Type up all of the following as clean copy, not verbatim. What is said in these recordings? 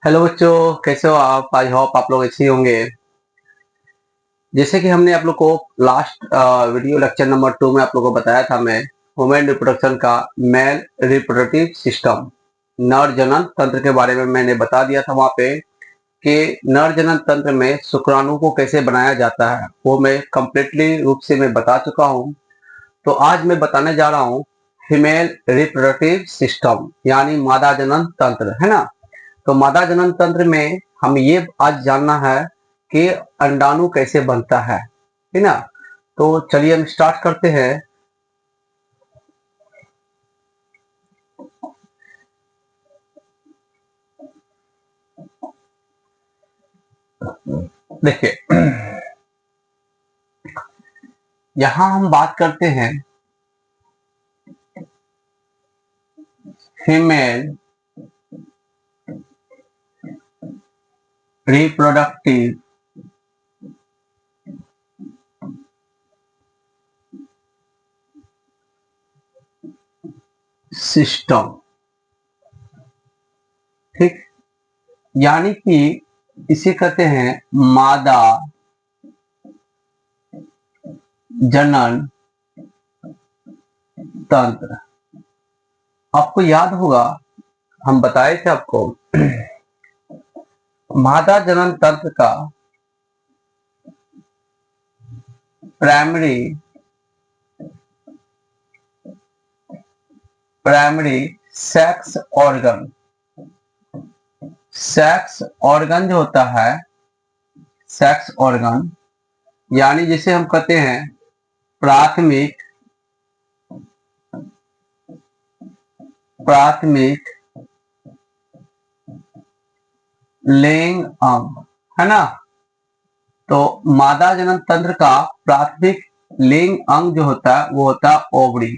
Hello बच्चों, कैसे हो आप? आई होप आप लोग अच्छे होंगे। जैसे कि हमने आप लोग को लास्ट वीडियो लेक्चर नंबर 2 में आप लोगों को बताया था, मैं वुमेन रिप्रोडक्शन का मेल रिप्रोडक्टिव सिस्टम नर जनन तंत्र के बारे में मैंने बता दिया था वहां पे कि नर जनन तंत्र में शुक्राणु को कैसे बनाया जाता है, वो मैं कंप्लीटली रूप से मैं बता चुका हूँ। तो आज मैं बताने जा रहा हूँ फीमेल रिप्रोडक्टिव सिस्टम यानी मादा जनन तंत्र, है ना। तो मादा जनन तंत्र में हम ये आज जानना है कि अंडाणु कैसे बनता है ना। तो चलिए हम स्टार्ट करते हैं। देखिए, यहां हम बात करते हैं फीमेल रिप्रोडक्टिव सिस्टम, ठीक। यानी कि इसे कहते हैं मादा जनन तंत्र। आपको याद होगा, हम बताए थे आपको मादा जनन तंत्र का primary primary sex organ sex organ जो होता है, सेक्स ऑर्गन यानी जिसे हम कहते हैं प्राथमिक प्राथमिक लिंग अंग, है ना। तो मादा जनन तंत्र का प्राथमिक लिंग अंग जो होता है वो होता है ओवरी।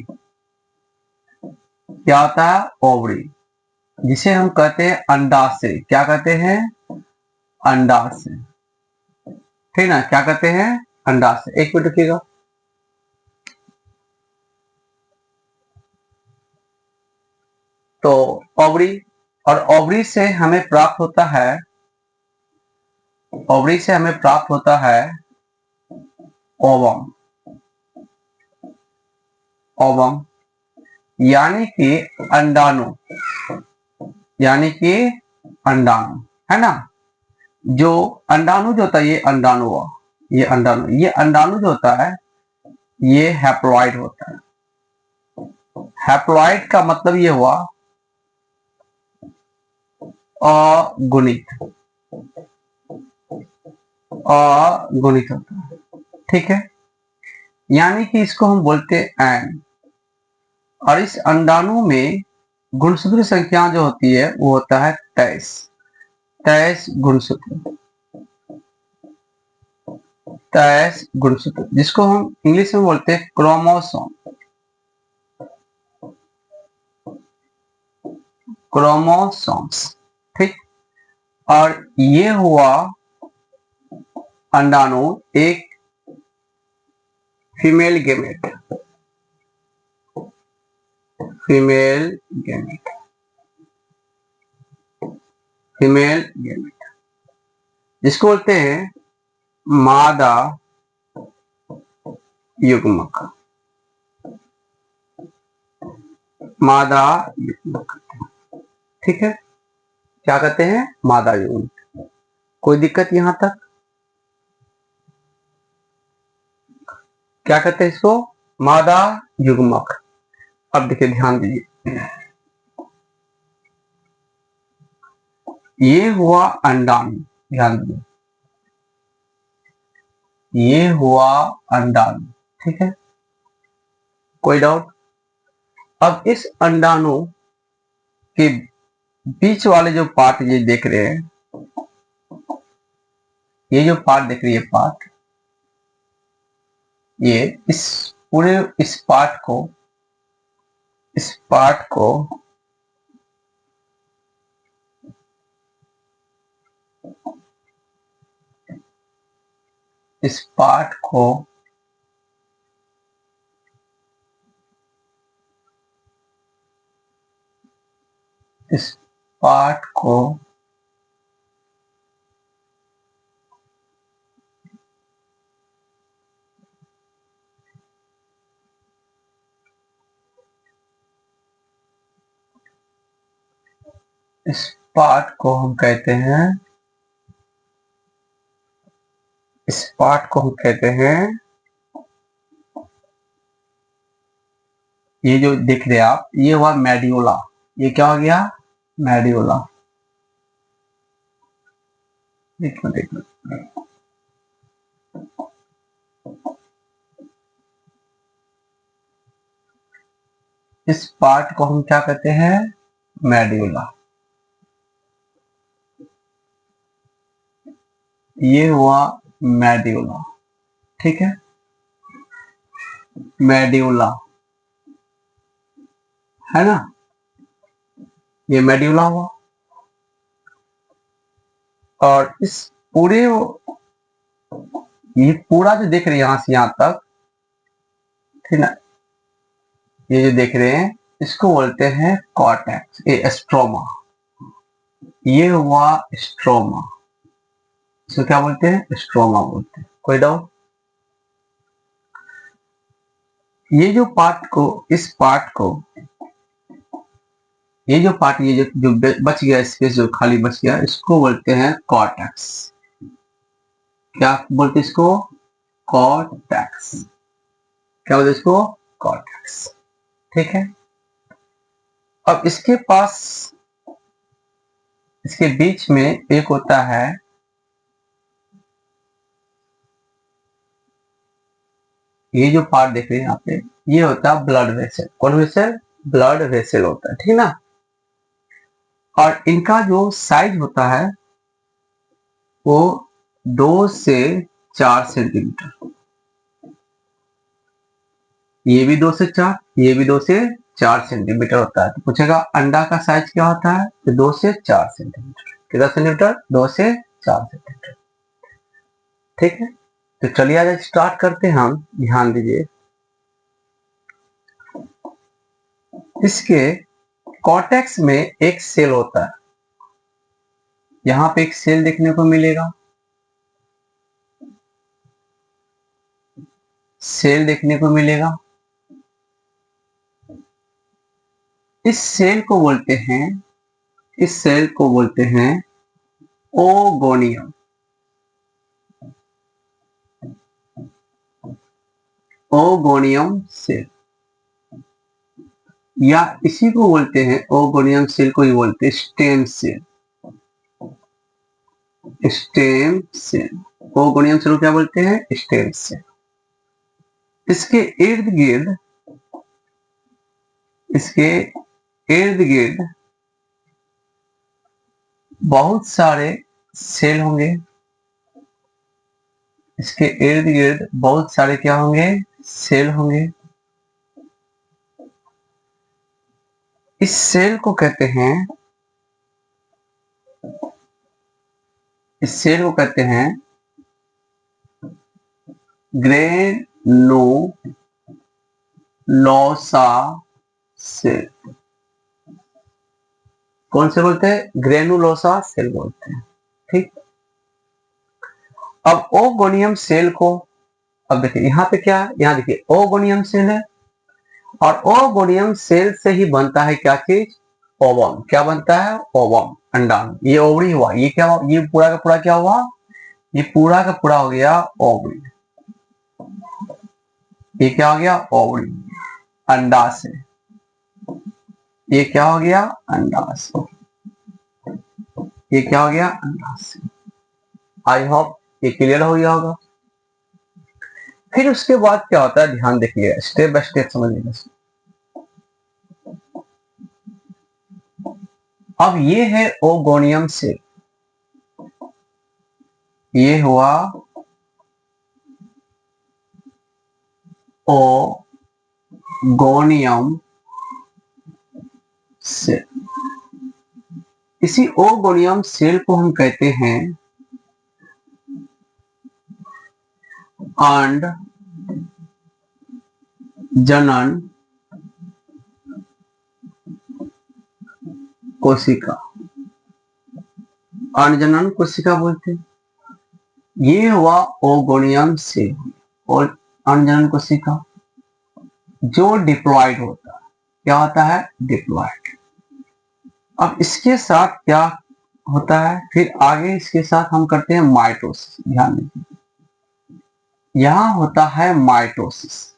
क्या होता है? ओवरी, जिसे हम कहते हैं अंडाशय। क्या कहते हैं? अंडाशय, ठीक ना। क्या कहते हैं? अंडाशय। एक मिनट रुकिएगा। तो ओवरी, और ओवरी से हमें प्राप्त होता है ओवम। ओवम यानी कि अंडाणु, यानी कि अंडाणु, है ना। जो अंडाणु जो होता है, ये अंडाणु हुआ, ये अंडाणु जो होता है ये हैप्लॉइड होता है। हैप्लॉइड का मतलब ये हुआ अगुणित, अगुणित होता है, ठीक है। यानी कि इसको हम बोलते हैं एन। और इस अंडाणु में गुणसूत्र संख्या जो होती है वो होता है 23। 23 गुणसूत्र, 23 गुणसूत्र, जिसको हम इंग्लिश में बोलते हैं क्रोमोसोम। क्रोमोसोम्स, ठीक। और ये हुआ अंडाणु एक female gamete, female gamete, female gamete, जिसको बोलते हैं मादा युग्मक, मादा युग्मक, ठीक है। क्या कहते हैं? मादा युग्मक। कोई दिक्कत यहां तक? क्या कहते हैं इसको? मादा युग्मक। अब देखिए, ध्यान दीजिए, ये हुआ अंडाणु, ध्यान दीजिए, ये हुआ अंडाणु, ठीक है। कोई डाउट? अब इस अंडाणु के बीच वाले जो पार्ट ये देख रहे हैं, ये जो पार्ट देख रही है, पार्ट, ये इस पूरे इस पार्ट को, इस पार्ट को इस पार्ट को इस पार्ट को इस पार्ट को हम कहते हैं, इस पार्ट को हम कहते हैं, ये जो देख रहे हैं आप, ये हुआ मेड्यूला। ये क्या हो गया? मेड्यूला। एक मिनट। इस पार्ट को हम क्या कहते हैं? मेड्यूला। ये हुआ मेड्यूला, ठीक है, मेड्यूला है ना, ये मेड्यूला हुआ। और इस पूरे, ये पूरा जो देख रहे हैं यहां से यहां तक, ठीक ना, ये जो देख रहे हैं इसको बोलते हैं कॉर्टेक्स, ये स्ट्रोमा। ये हुआ स्ट्रोमा, इसको क्या बोलते हैं? स्ट्रोमा बोलते हैं। कोई डाउट? ये जो पार्ट को, इस पार्ट को, ये जो पार्ट, ये जो बच गया स्पेस, जो खाली बच गया, इसको बोलते हैं कॉर्टेक्स। क्या बोलते हैं इसको? कॉर्टेक्स। क्या बोलते हैं इसको? कॉर्टेक्स, ठीक है। अब इसके पास, इसके बीच में एक होता है, ये जो पार्ट देख रहे हैं यहाँ पे, ये होता है ब्लड वेसल। कौन वेसल? ब्लड वेसल होता है, ठीक ना। और इनका जो साइज होता है वो 2 से 4 सेंटीमीटर। ये भी 2 से 4, ये भी 2 से 4 सेंटीमीटर होता है। तो पूछेगा अंडा का साइज क्या होता है? तो 2 से 4 सेंटीमीटर। कितना सेंटीमीटर? 2 से 4 सेंटीमीटर, ठीक है। तो चलिए आज स्टार्ट करते हैं हम। ध्यान दीजिए, इसके कॉर्टेक्स में एक सेल होता है, यहां पे एक सेल देखने को मिलेगा, सेल देखने को मिलेगा। इस सेल को बोलते हैं, इस सेल को बोलते हैं ओगोनियम। ओगोनियम सेल, या इसी को बोलते हैं, ओगोनियम सेल को ही बोलते हैं stem cell. Stem cell, oogonium cell को क्या बोलते हैं? Stem cell. इसके इर्द गिर्द, इसके इर्द गिर्द बहुत सारे सेल होंगे। इसके इर्द गिर्द बहुत सारे क्या होंगे? सेल होंगे। इस सेल को कहते हैं, इस सेल को कहते हैं ग्रेनुलोसा सेल। कौन से बोलते हैं? ग्रेनुलोसा सेल बोलते हैं, ठीक। अब ओगोनियम सेल को, अब देखिए यहाँ पे क्या है, यहाँ देखिए ओगोनियम सेल है, और ओगोनियम सेल से ही बनता है क्या चीज? ओवम। क्या बनता है? ओवम, अंडाणु। ये ओवरी हुआ, ये क्या हुआ? ये पूरा का पूरा क्या हुआ? ये पूरा का पूरा हो गया ओवरी। ये क्या हो गया? ओवरी, अंडाशय। ये क्या हो गया? अंडाशय। ये क्या हो गया? अंडाशय। आई होप ये क्लियर हो गया होगा। फिर उसके बाद क्या होता है, ध्यान देखिएगा, स्टेप बाय स्टेप समझिएगा। अब ये है ओगोनियम सेल, ये हुआ ओगोनियम सेल। इसी ओगोनियम सेल को हम कहते हैं अंड जनन कोशिका। अंड जनन कोशिका बोलते हैं। ये हुआ ओगोनियम सेल और अंड जनन कोशिका, जो डिप्लॉयड होता है। क्या होता है? डिप्लॉयड। अब इसके साथ क्या होता है, फिर आगे इसके साथ हम करते हैं माइटोसिस। ध्यान दीजिए, यहां होता है माइटोसिस।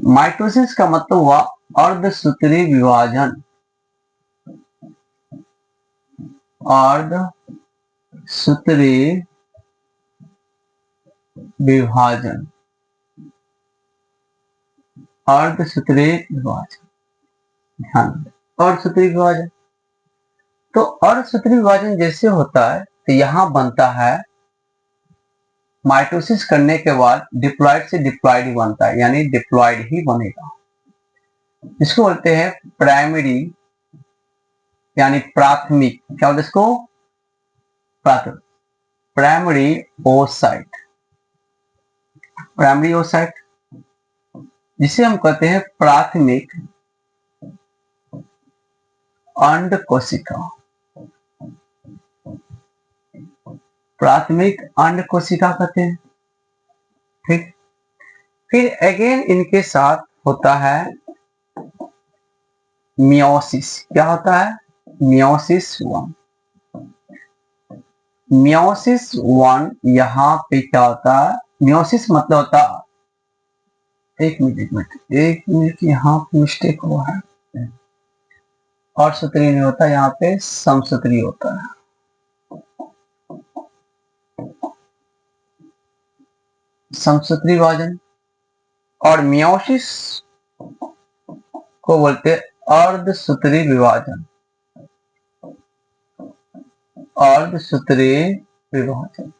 माइटोसिस का मतलब हुआ अर्धसूत्री विभाजन। अर्धसूत्री विभाजन, अर्धसूत्री विभाजन। ध्यान दें, अर्धसूत्री विभाजन। तो अर्धसूत्री विभाजन जैसे होता है तो यहां बनता है, माइटोसिस करने के बाद डिप्लॉइड से डिप्लॉइड ही बनता है, यानी डिप्लॉइड ही बनेगा। इसको बोलते हैं प्राइमरी, यानी प्राथमिक। क्या बोलते इसको? Primary oocyte. प्राइमरी ओसाइट जिसे हम कहते हैं प्राथमिक अंड कोशिका। प्राथमिक अंड कोशिका कहते हैं। ठीक, फिर अगेन इनके साथ होता है मियोसिस। क्या होता है? Meiosis one. मियोसिस वन यहाँ पे क्या होता है? मियोसिस मतलब होता है, एक मिनट यहाँ पे मिस्टेक हुआ है, और सूत्री नहीं होता, यहाँ पे समसूत्री होता है। समसूत्री विभाजन। और मियोसिस को बोलते अर्धसूत्री विभाजन। अर्धसूत्री विभाजन,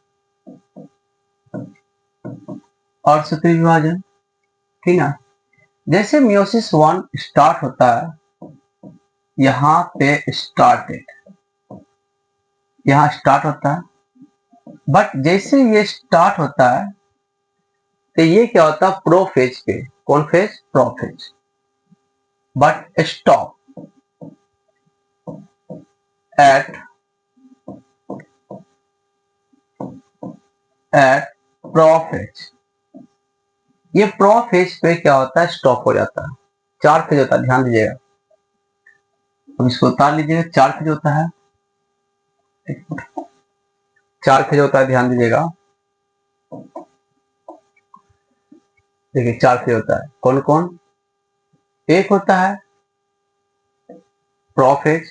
अर्धसूत्री विभाजन। ठीक ना? जैसे मियोसिस वन स्टार्ट होता है, यहाँ पे स्टार्टेड, यहाँ स्टार्ट होता है, बट जैसे ये स्टार्ट होता है तो ये क्या होता है? प्रोफेज पे। कौन phase? Prophase. But stop at prophase. ये प्रोफेज पे क्या होता है? स्टॉप हो जाता है। 4 फेज होता है, ध्यान दीजिएगा। अब इसको उतार लीजिएगा। 4 फेज होता है, 4 फेज होता है, ध्यान दीजिएगा। देखिए 4 फेज होता है। कौन कौन? एक होता है प्रोफेज,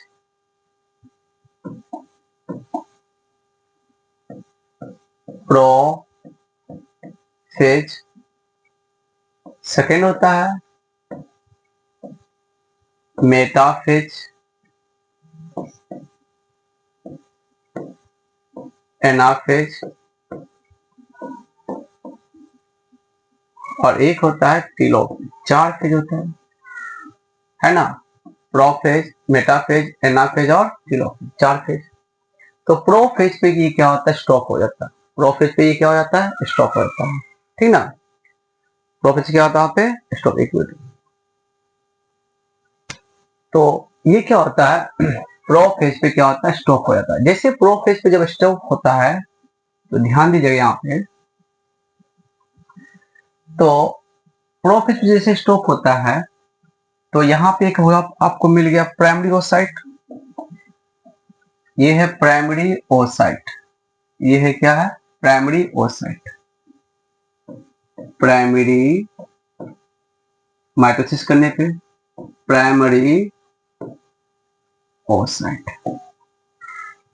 प्रोफेज। सेकेंड होता है मेटाफेज, एनाफेज, और एक होता है टीलोफेज। 4 फेज होते हैं, है ना? प्रोफेज, मेटाफेज, एनाफेज और टीलोफेज, 4 फेज। तो प्रोफेज पे ये क्या होता है? स्टॉप हो जाता है। प्रोफेज पे ये क्या हो जाता है? स्टॉप हो जाता है। ठीक ना? प्रोफेज क्या होता है? यहाँ पे स्टॉप। एक मिनट। तो ये क्या होता है? प्रोफेज पे क्या होता है? स्टॉप हो जाता है। जैसे प्रोफेज पे जब स्टॉप होता है तो ध्यान दीजिएगा यहाँ पे, तो प्रोफेज पे जैसे स्टॉप होता है तो यहाँ पे एक होगा, आपको मिल गया प्राइमरी ओसाइट। ये है प्राइमरी ओसाइट। ये है क्या है? Primary oocyte. प्राइमरी माइटोसिस करने पे प्राइमरी ओसाइट।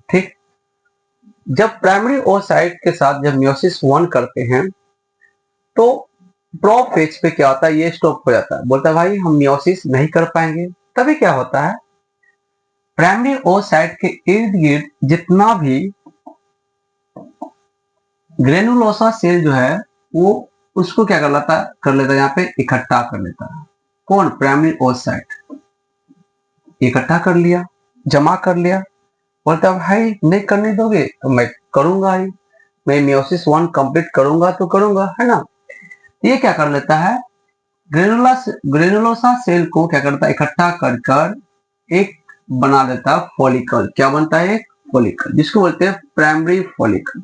ठीक, जब प्राइमरी ओसाइट के साथ जब मियोसिस वन करते हैं तो प्रोफेज पे क्या होता है? ये स्टॉप हो जाता है। बोलता है भाई हम मियोसिस नहीं कर पाएंगे। तभी क्या होता है? प्राइमरी ओसाइट के इर्द गिर्द जितना भी ग्रेनुलोसा सेल जो है वो उसको क्या कर लेता है यहाँ पे इकट्ठा कर लेता है। कौन? Primary oocyte. इकट्ठा कर लिया, जमा कर लिया। बोलता है भाई नहीं करने दोगे तो मैं करूंगा ही, मैं मियोसिस वन कंप्लीट करूंगा तो करूंगा, है ना? ये क्या कर लेता है? ग्रेनुलोसा सेल को क्या करता है? इकट्ठा कर कर एक बना देता है फॉलिकल। क्या बनता है? एक फॉलिकल, जिसको बोलते हैं प्राइमरी फॉलिकल।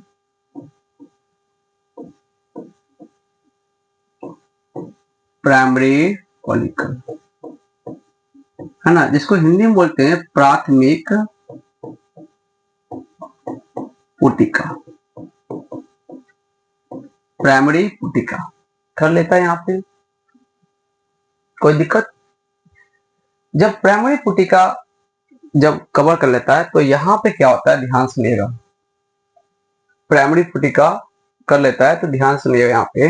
Primary follicle. है ना, जिसको हिंदी में बोलते हैं प्राथमिक पुटिका, प्राइमरी पुटिका। कर लेता है यहाँ पे, कोई दिक्कत? जब प्राइमरी पुटिका जब कवर कर लेता है तो यहाँ पे क्या होता है, ध्यान सुनिएगा। प्राइमरी पुटिका कर लेता है तो ध्यान सुनिएगा, यहाँ पे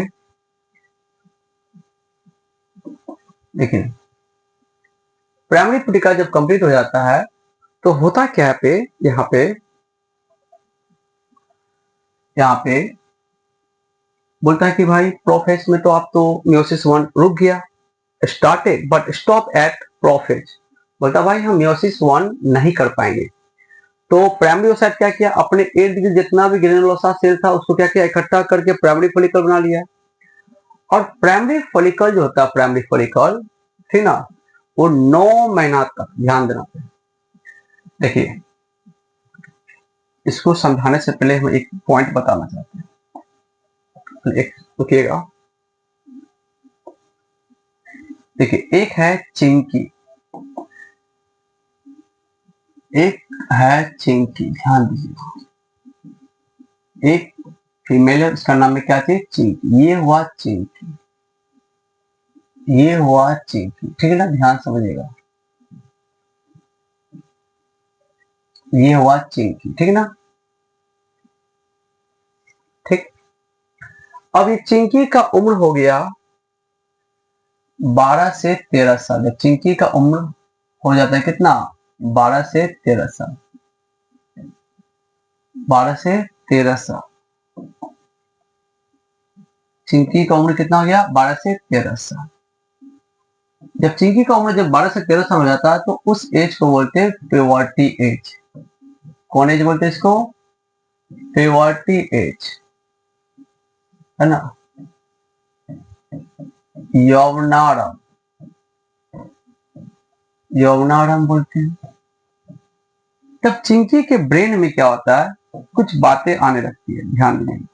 देखिए, प्राइमरी पुटिका जब कंप्लीट हो जाता है तो होता क्या है पे, यहाँ पे बोलता है कि भाई प्रोफेज में तो आप तो मियोसिस 1 रुक गया, started but stop at prophase. बोलता भाई हम मियोसिस 1 नहीं कर पाएंगे। तो प्राइमरी ओसाइट क्या किया, अपने इर्द गिर्द जितना भी ग्रेनुलोसा सेल था उसको क्या किया, इकट्ठा करके प्राइमरी फॉलिकल बना लिया। और प्राइमरी फॉलिकल जो होता है, प्राइमरी फॉलिकल ठीक ना, वो 9 महीना तक, ध्यान देना। देखिए, इसको समझाने से पहले हम एक पॉइंट बताना चाहते हैं, एक रुकिएगा। देखिए, एक है चिंकी, एक है चिंकी, ध्यान दीजिए। एक फीमेल है, उसका नाम है क्या थी, चिंकी। ये हुआ चिंकी, ये हुआ चिंकी, ठीक है ना, ध्यान समझिएगा। ये हुआ चिंकी, ठीक है ना, ठीक। अब ये चिंकी का उम्र हो गया 12 से 13 साल। जब चिंकी का उम्र हो जाता है कितना, 12 से 13 साल, 12 से 13 साल। चिंकी का उम्र कितना हो गया, 12 से 13 साल। जब चिंकी का उम्र जब 12 से 13 साल हो जाता है तो उस एज को बोलते हैं प्यूबर्टी एज। कौन एज बोलते हैं इसको, प्यूबर्टी एज, है ना, यौवनारंभ, यौवनारंभ बोलते हैं। तब चिंकी के ब्रेन में क्या होता है, कुछ बातें आने लगती है, ध्यान दीजिए।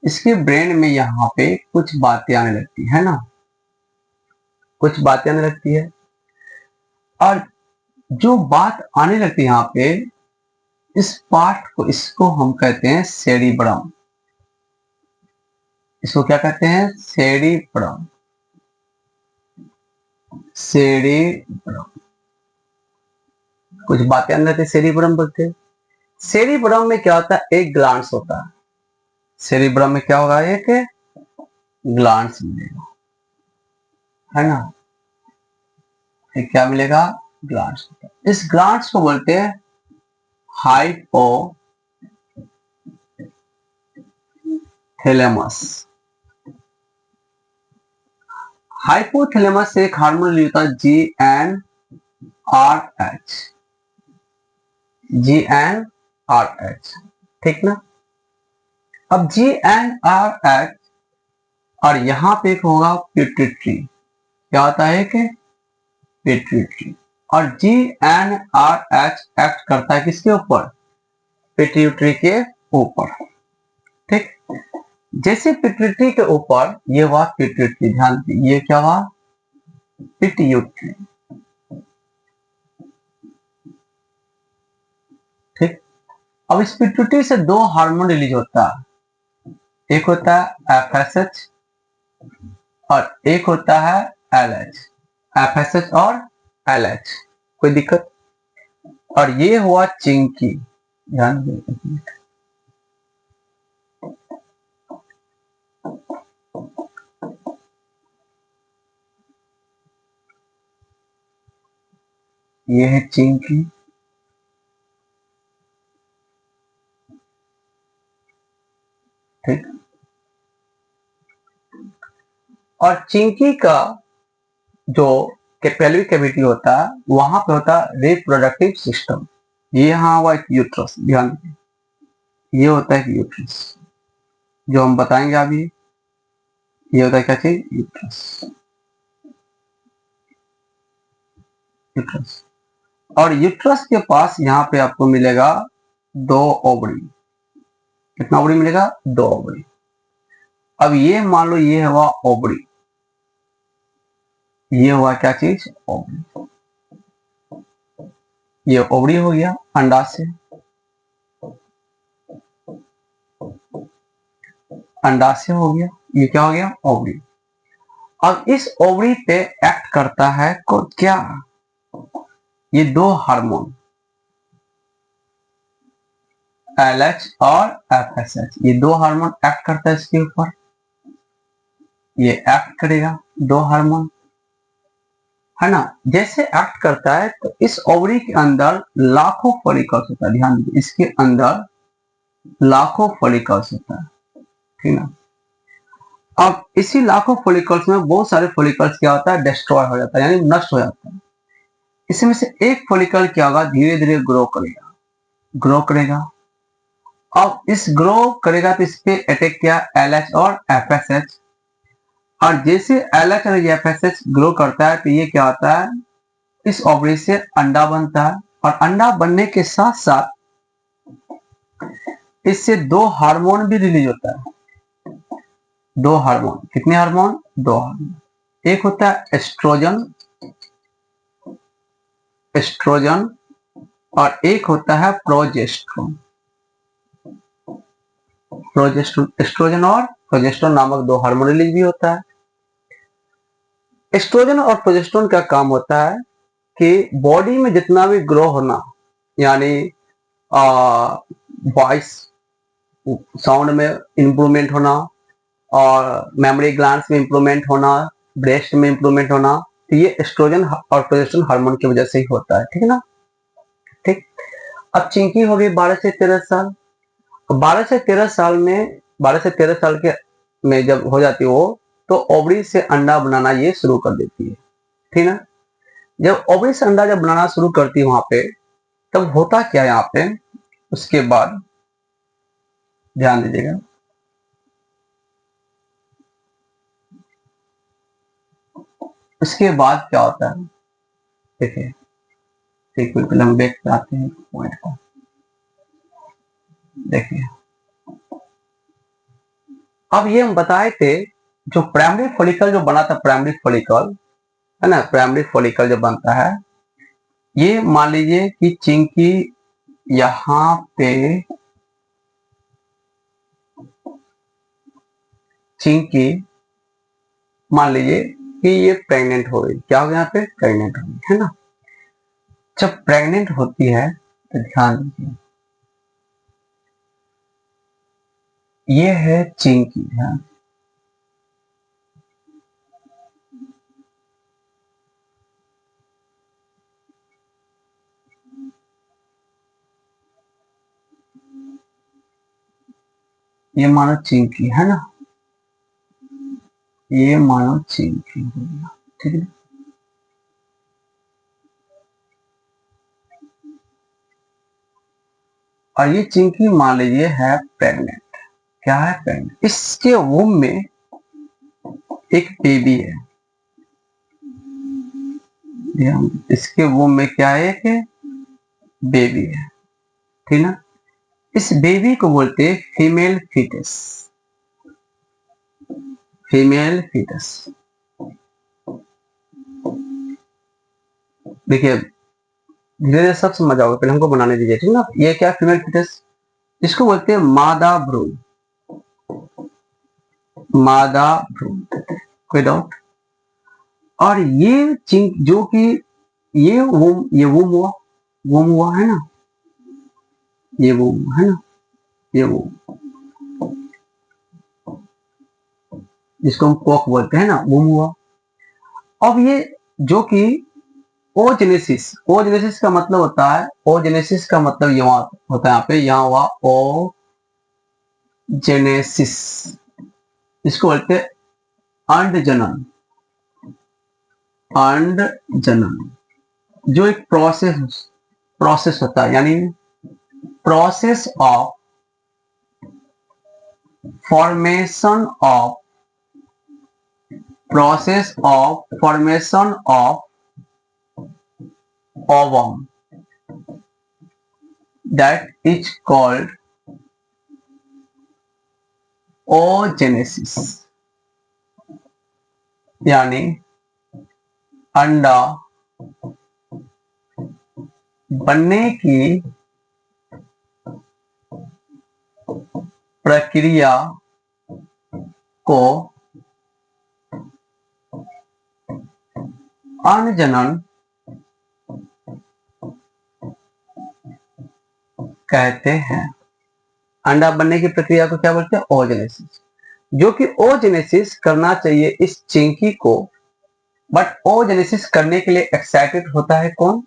इसके ब्रेन में यहाँ पे कुछ बातें आने लगती है ना, कुछ बातें आने लगती है। और जो बात आने लगती है यहाँ पे, इस पार्ट को, इसको हम कहते हैं सेरिब्रम। इसको क्या कहते हैं, सेरिब्रम, सेरिब्रम। कुछ बातें आने लगती है, सेरिब्रम बोलते हैं। सेरिब्रम में क्या होता है, एक ग्लांस होता है। सेरिब्रम में क्या होगा, एक ग्लांस मिलेगा, है ना, एक क्या मिलेगा, ग्लांस। इस ग्लांस को बोलते हैं हाइपोथैलेमस। हाइपोथैलेमस से एक हार्मोन रिलीज होता है GnRH, GnRH, ठीक ना। अब GnRH और यहाँ पे एक होगा पिट्यूटरी, क्या होता है कि पिट्यूटरी। और GnRH एक्ट करता है किसके ऊपर, पिट्यूटरी के ऊपर, ठीक। जैसे पिट्यूटरी के ऊपर ये हुआ पिट्यूटरी, ध्यान दीजिए, ये क्या हुआ, पिट्यूटरी, ठीक। अब इस पिट्यूटरी से 2 हार्मोन रिलीज होता है, एक होता है FSH और एक होता है LH। FSH और LH, कोई दिक्कत? और ये हुआ चिंकी, ध्यान दीजिए। ये है चिंकी, ठीक। और चिंकी का जो पेल्विक कैविटी होता है, वहां पे होता है रिप्रोडक्टिव सिस्टम। ये यहाँ हुआ एक यूट्रस, ध्यान दीजिए, ये होता है यूट्रस, जो हम बताएंगे अभी। ये होता है क्या चीज, यूट्रस, यूट्रस। और यूट्रस के पास यहाँ पे आपको मिलेगा 2 ओवरी। कितना ओवरी मिलेगा, 2 ओवरी। अब ये मान लो ये हुआ ओवरी, ये हुआ क्या चीज, ओवरी। ये ओवरी हो गया अंडाशय, अंडाशय हो गया, ये क्या हो गया ओवरी। अब इस ओवरी पे एक्ट करता है क्या, ये दो हार्मोन LH और FSH, ये दो हार्मोन एक्ट करता है इसके ऊपर, ये एक्ट करेगा दो हार्मोन, है ना। जैसे एक्ट करता है तो इस ओवरी के अंदर लाखों फॉलिकल्स होता है, ध्यान दीजिए इसके अंदर लाखों फॉलिकल्स होता है, ठीक ना। अब इसी लाखों फॉलिकल्स में बहुत सारे फॉलिकल्स क्या होता है, डिस्ट्रॉय हो जाता है, यानी नष्ट हो जाता है। इसमें से एक फॉलिकल क्या होगा, धीरे धीरे ग्रो करेगा, ग्रो करेगा। अब इस ग्रो करेगा तो इस पे अटैक किया LH और FSH, और जैसे LH और FSH ग्रो करता है तो ये क्या होता है, इस ओवरी से अंडा बनता है, और अंडा बनने के साथ साथ इससे दो हार्मोन भी रिलीज होता है, दो हार्मोन, कितने हार्मोन, दो हार्मोन। एक होता है एस्ट्रोजन, एस्ट्रोजन, और एक होता है प्रोजेस्टेरोन, प्रोजेस्टेरोन, एस्ट्रोजन और प्रोजेस्टेरोन नामक दो हार्मोन रिलीज भी होता है। एस्ट्रोजन और प्रोजेस्टेरोन का काम होता है कि बॉडी में जितना भी ग्रो होना, यानी वॉइस साउंड में इंप्रूवमेंट होना, और मेमोरी ग्लैंड्स में इंप्रूवमेंट होना, ब्रेस्ट में इंप्रूवमेंट होना, तो ये एस्ट्रोजन और प्रोजेस्टेरोन हार्मोन की वजह से ही होता है, ठीक है ना। ठीक, अब चिंकी हो गई 12 से 13 साल, 12 से 13 साल में, 12 से 13 साल के में जब हो जाती है वो, तो ओवरी से अंडा बनाना ये शुरू कर देती है, ठीक ना। जब ओवरी से अंडा जब बनाना शुरू करती है वहां पे, तब होता क्या है यहाँ पे, उसके बाद ध्यान दीजिएगा, उसके बाद क्या होता है, देखिए, ठीक, बिल्कुल हम बैक पे आते हैं पॉइंट पर, देखिए अब ये हम बताए थे, जो प्राइमरी फॉलिकल जो बना था, प्राइमरी फॉलिकल है ना, प्राइमरी फॉलिकल जो बनता है, ये मान लीजिए कि चिंकी यहाँ पे, चिंकी मान लीजिए कि ये प्रेग्नेंट हो गई, क्या हो गया यहाँ पे, प्रेग्नेंट हो गई, है ना। जब प्रेग्नेंट होती है तो ध्यान दीजिए, ये है चिंकी, ध्यान, ये मानो चिंकी है ना, ये मानो चिंकी हो गया, ठीक है। और ये चिंकी मान लीजिए है प्रेग्नेंट, क्या है, प्रेग्नेंट। इसके वूम में एक बेबी है, इसके वूम में क्या है, एक बेबी है, ठीक ना। इस बेबी को बोलते हैं फीमेल फीटस, फीमेल फीटस। देखिए धीरे धीरे सब समझ आओगे, पहले हमको बनाने दीजिए, ठीक ना। ये क्या, फीमेल फीटस, इसको बोलते हैं मादा भ्रूण, मादा भ्रूण, कोई डाउट। और ये चिंक जो कि ये वूम हुआ, वूम हुआ है ना, ये वूम है ना, ये वूम, जिसको हम कोक बोलते हैं ना, वूम हुआ। अब ये जो कि ओजेनेसिस, ओजेनेसिस का मतलब होता है, ओजेनेसिस का मतलब ये होता है यहाँ पे, यहाँ हुआ ओ जेनेसिस, इसको बोलते हैं अंड जनन, अंड जनन, जो एक प्रोसेस, प्रोसेस होता है, यानी process of formation of, process of formation of ovum, that is called oogenesis, यानी अंडा बनने की प्रक्रिया को अनजनन कहते हैं। अंडा बनने की प्रक्रिया को क्या बोलते हैं? ओजेनेसिस। जो कि ओजेनेसिस करना चाहिए इस चिंकी को, बट ओजेनेसिस करने के लिए एक्साइटेड होता है कौन?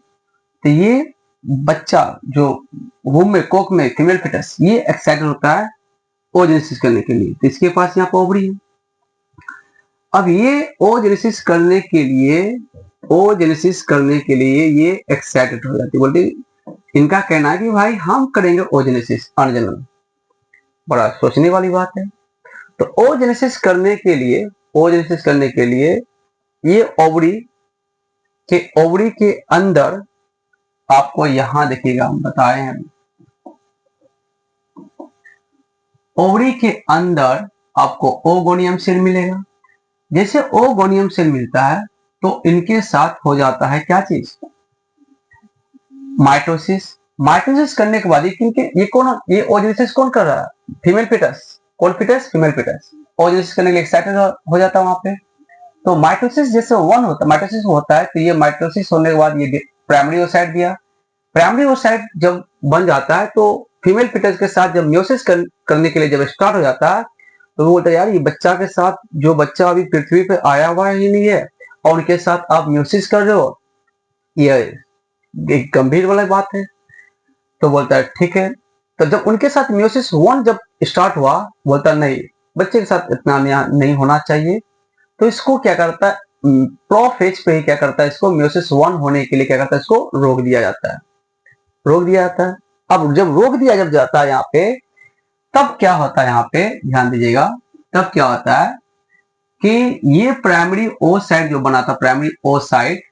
तो ये बच्चा जो वूम में, कोक में, फीमेल फिटस, ये एक्साइटेड होता है ओजेनेसिस करने के लिए। तो इसके पास यहाँ पर ओवरी है। अब ये ओजेनेसिस करने के लिए ये एक्साइटेड हो जाती है, बोलती इनका कहना है कि भाई हम करेंगे ओजेनेसिस अनजनन। बड़ा सोचने वाली बात है। तो ओजेनेसिस करने के लिए ये ओवरी के अंदर, आपको यहां देखिएगा हम बताए हैं, ओवरी के अंदर आपको ओगोनियम सेल मिलेगा। जैसे ओगोनियम सेल मिलता है तो इनके साथ हो जाता है क्या चीज? माइटोसिस। माइटोसिस करने के बाद ये ओजेनेसिस कौन कर रहा है? Female fetus. कौन फिटस? Female fetus. ओजेनेसिस करने के लिए एक्साइटेड हो जाता है वहां पे। तो माइटोसिस जैसे माइटोसिस होता है, तो ये माइटोसिस होने के बाद ये प्राइमरी ओसाइट दिया। प्राइमरी ओसाइट जब बन जाता है तो फीमेल फिटस के साथ जब म्योसिस करने के लिए जब स्टार्ट हो जाता है, तो वो बोलता है यार ये बच्चा के साथ, जो बच्चा अभी पृथ्वी पे आया हुआ ही नहीं है और उनके साथ आप म्योसिस कर रहे हो, ये एक गंभीर वाला बात है। तो बोलता है ठीक है। तो जब उनके साथ म्योसिस 1 जब स्टार्ट हुआ, बोलता नहीं, बच्चे के साथ इतना नहीं होना चाहिए। तो इसको क्या करता है, प्रोफेज पे ही क्या करता है, इसको म्योसिस 1 होने के लिए क्या करता है, इसको रोक दिया जाता है। अब जब रोक दिया जब जाता है यहाँ पे, तब क्या होता है, यहाँ पे ध्यान दीजिएगा, तब क्या होता है कि ये प्राइमरी ओ साइट जो बना था, प्राइमरी ओ साइट,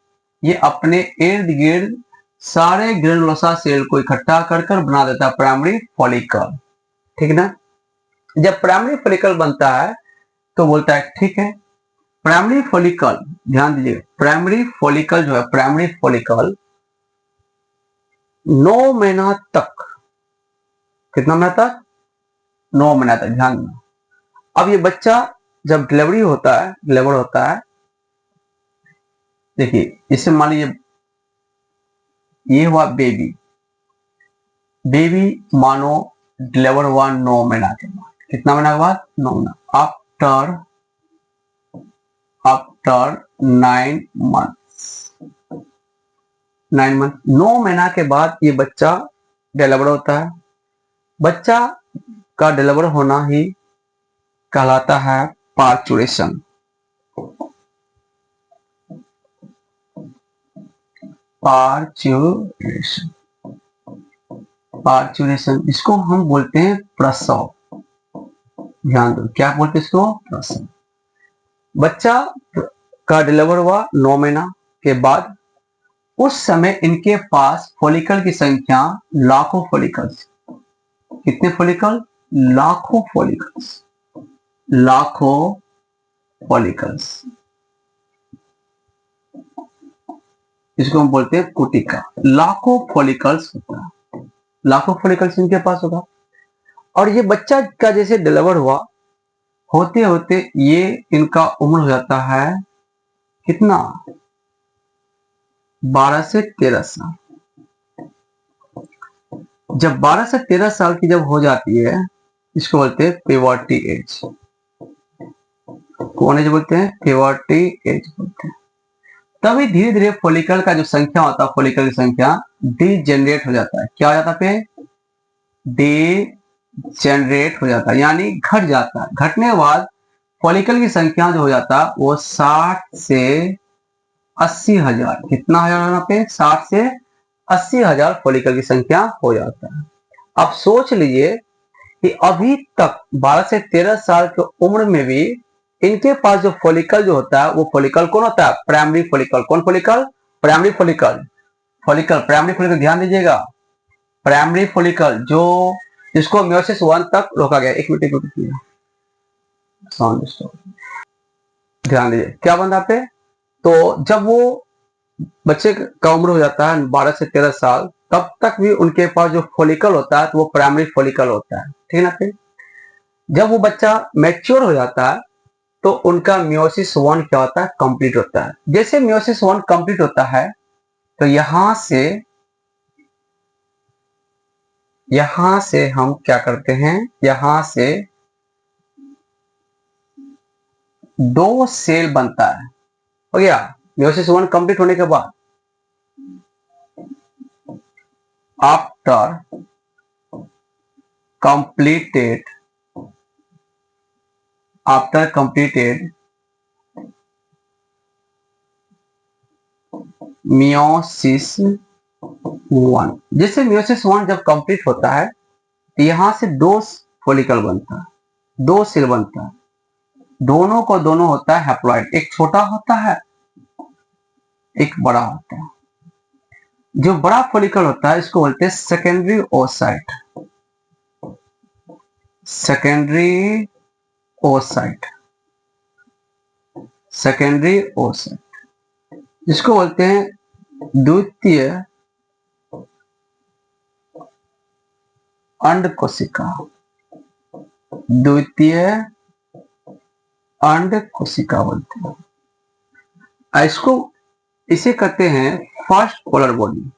ये अपने इर्द गिर्द सारे ग्रेनुलोसा सेल को इकट्ठा कर बना देता है प्राइमरी फॉलिकल। ठीक ना? जब प्राइमरी फॉलिकल बनता है तो बोलता है ठीक है, प्राइमरी फॉलिकल, ध्यान दीजिए, प्राइमरी फॉलिकल जो है, प्राइमरी फॉलिकल 9 महीना तक, कितना महीना तक? 9 महीना तक, ध्यान देना। अब ये बच्चा जब डिलीवर होता है, देखिए इससे मान लीजिए ये हुआ बेबी मानो डिलीवर हुआ 9 महीना के बाद। कितना महीना के बाद? 9 महीना। आफ्टर 9 मंथ, 9 महीना के बाद ये बच्चा डिलीवर होता है। बच्चा का डिलीवर होना ही कहलाता है पार्चुरेशन। पार्चुरेशन, इसको हम बोलते हैं प्रसव। ध्यान दो, क्या बोलते हैं इसको? प्रसव। बच्चा का डिलीवर हुआ 9 महीना के बाद, उस समय इनके पास फॉलिकल की संख्या लाखों फॉलिकल्स। कितने फॉलिकल? लाखों फॉलिकल्स। इसको हम बोलते हैं कुटिका। लाखों फॉलिकल्स होता है, लाखों फॉलिकल्स इनके पास होगा। और ये बच्चा का जैसे डिलीवर हुआ, होते होते ये इनका उम्र हो जाता है कितना? 12 से 13 साल। जब 12 से 13 साल की जब हो जाती है, इसको बोलते हैं प्यूबर्टी एज। कौन एज बोलते हैं? प्यूबर्टी एज बोलते हैं। तभी धीरे धीरे फॉलिकल का जो संख्या होता है, फॉलिकल की संख्या डीजेनरेट हो जाता है। क्या हो जाता है? डीजेनरेट हो जाता है, यानी घट जाता है। घटने के बाद फॉलिकल की संख्या जो हो जाता है वो 60 से 80 हजार, कितना हजार यहाँ पे? 60 से 80 हजार फॉलिकल की संख्या हो जाता है। अब सोच लीजिए कि अभी तक 12 से 13 साल की उम्र में भी इनके पास जो फॉलिकल जो होता है, वो फॉलिकल कौन होता है? Primary follicle. कौन follicle? Primary follicle. Primary follicle, ध्यान दीजिएगा, प्राइमरी फॉलिकल जो, जिसको म्योसिस 1 तक रोका गया। एक मिनट साउंड, ध्यान दीजिए क्या बन रहा पे। तो जब वो बच्चे का उम्र हो जाता है 12 से 13 साल, तब तक भी उनके पास जो फॉलिकल होता है तो वो प्राइमरी फॉलिकल होता है, ठीक है ना। फिर जब वो बच्चा मैच्योर हो जाता है तो उनका मियोसिस 1 क्या होता है, कंप्लीट होता है। जैसे मियोसिस 1 कंप्लीट होता है तो यहां से हम क्या करते हैं, यहां से 2 सेल बनता है। हो गया मियोसिस 1 कंप्लीट होने के बाद। आफ्टर completed meiosis 1, जैसे meiosis 1 जब कंप्लीट होता है तो यहां से 2 फॉलिकल बनता है, 2 सेल बनता है। दोनों को दोनों होता है हैप्लॉइड, एक छोटा होता है एक बड़ा होता है। जो बड़ा फॉलिकल होता है इसको बोलते हैं secondary oocyte, secondary oocyte, secondary oocyte, जिसको बोलते हैं द्वितीय अंड कोशिका, द्वितीय अंड कोशिका बोलते हैं इसको। इसे कहते हैं first polar body,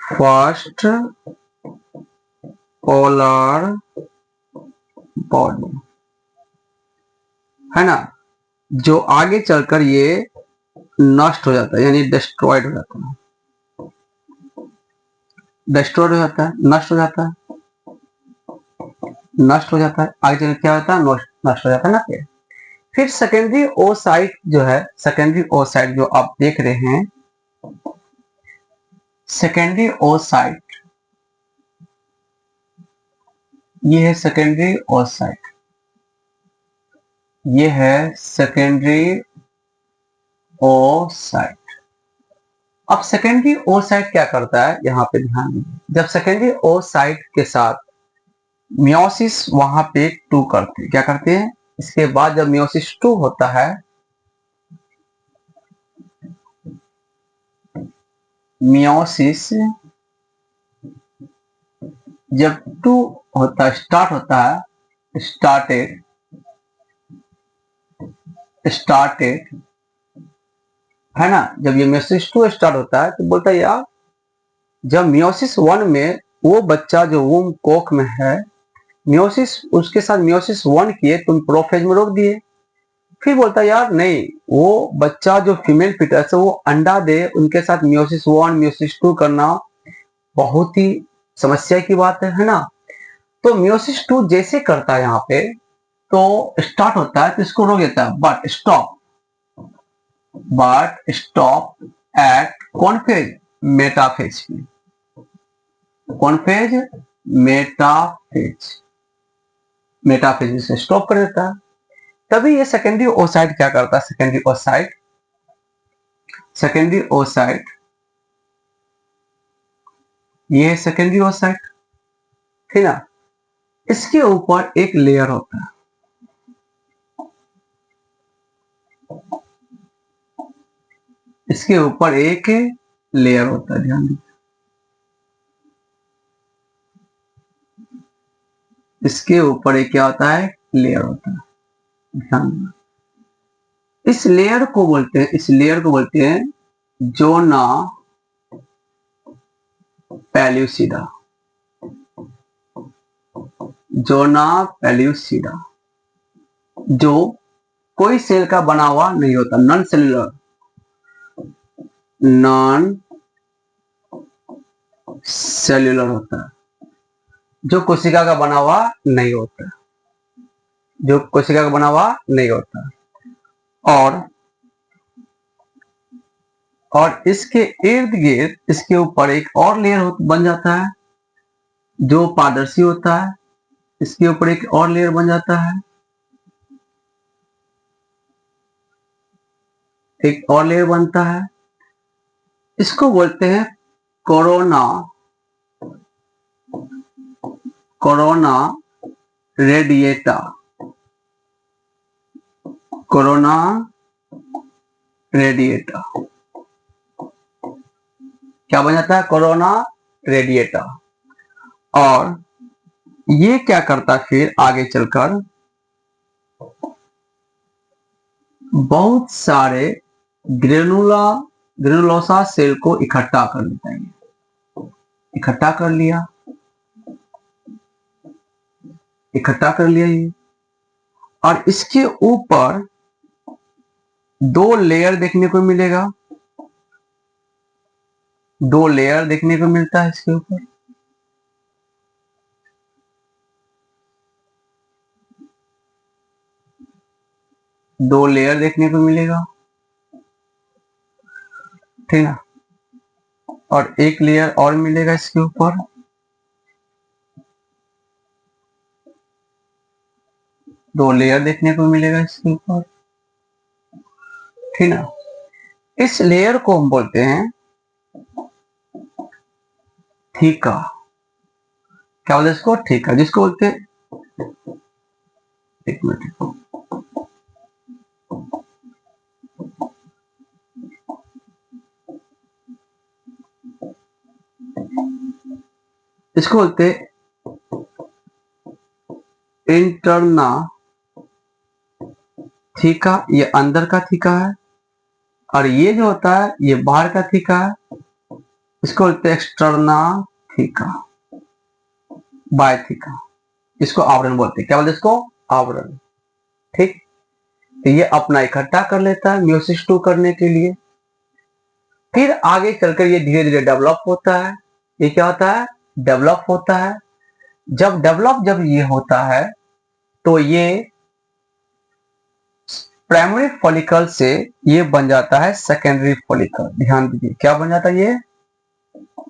first polar body, है ना। जो आगे चलकर ये नष्ट हो जाता है, यानी डिस्ट्रॉयड हो जाता है, डिस्ट्रॉयड हो जाता है, नष्ट हो जाता है, नष्ट हो जाता है। आगे चलकर क्या होता है, नष्ट हो जाता है ना। फिर सेकेंडरी ओसाइट जो है, सेकेंडरी ओसाइट जो आप देख रहे हैं, सेकेंडरी ओसाइट, ये है सेकेंडरी ओसाइट, ये है सेकेंडरी ओसाइट। अब सेकेंडरी ओसाइट क्या करता है, यहां पे ध्यान दीजिए। जब सेकेंडरी ओसाइट के साथ मियोसिस वहां पे 2 करते हैं, क्या करते हैं, इसके बाद जब मियोसिस 2 होता है, मियोसिस जब 2 होता है, स्टार्ट होता है, स्टार्टेड है ना। जब ये मियोसिस 2 स्टार्ट होता है तो बोलता है यार, जब मियोसिस 1 में वो बच्चा जो वूम कोख में है, मियोसिस उसके साथ मियोसिस 1 किए, तुम प्रोफेज में रोक दिए। फिर बोलता है यार नहीं, वो बच्चा जो फीमेल फिटस है वो अंडा दे, उनके साथ मियोसिस 1 मियोसिस 2 करना बहुत ही समस्या की बात है ना। तो मियोसिस 2 जैसे करता है यहाँ पे, तो स्टार्ट होता है तो इसको रोक देता है, बट स्टॉप एट कौन फेज, मेटाफेज में, कौन फेज, मेटाफेज, मेटाफेज से स्टॉप कर देता है। तभी ये सेकेंडरी ओसाइट क्या करता है, सेकेंडरी ओसाइट, सेकेंडरी ओसाइट, ये है सेकेंडरी ओसाइट, ठीक ना। इसके ऊपर एक लेयर होता है, इसके ऊपर एक लेयर होता है, ध्यान दीजिए। इसके ऊपर एक क्या होता है, लेयर होता है, ध्यान देना। इस लेयर को बोलते हैं, इस लेयर को बोलते हैं जोना पेल्यूसिडा, जोना पेल्यूसिडा, जो कोई सेल का बना हुआ नहीं होता, नॉन सेलुलर, नॉन सेल्यूलर होता है, जो कोशिका का बना हुआ नहीं होता, जो कोशिका का बना हुआ नहीं होता। और इसके इर्द गिर्द इसके ऊपर एक और लेयर बन जाता है जो पारदर्शी होता है, इसके ऊपर एक और लेयर बन जाता है, एक और लेयर बनता है, इसको बोलते हैं corona, corona radiata, corona radiata. क्या बन जाता है? Corona radiata. और ये क्या करता है फिर आगे चलकर? बहुत सारे ग्रेनुलोसा सेल को इकट्ठा कर लेता है। इकट्ठा कर लिया, इकट्ठा कर लिया ये, और इसके ऊपर 2 लेयर देखने को मिलेगा। 2 लेयर देखने को मिलता है इसके ऊपर। दो लेयर देखने को मिलेगा, ठीक ना। और एक लेयर और मिलेगा इसके ऊपर। दो लेयर देखने को मिलेगा इसके ऊपर, ठीक ना। इस लेयर को हम बोलते हैं थीका। क्या बोलते हैं इसको? थीका, जिसको बोलते हैं, एक मिनट, इसको बोलते इंटरना थीका। ये अंदर का थीका है, और ये जो होता है ये बाहर का थीका है। इसको बोलते हैं एक्सटर्ना थीका, बाय थीका। इसको आवरण बोलते हैं। क्या बोलते हैं इसको? आवरण, ठीक। तो ये अपना इकट्ठा कर लेता है मियोसिस 2 करने के लिए। फिर आगे चलकर ये धीरे धीरे डेवलप होता है। ये क्या होता है? डेवलप होता है। जब ये होता है तो ये प्राइमरी फॉलिकल से ये बन जाता है सेकेंडरी फॉलिकल। ध्यान दीजिए, क्या बन जाता है ये?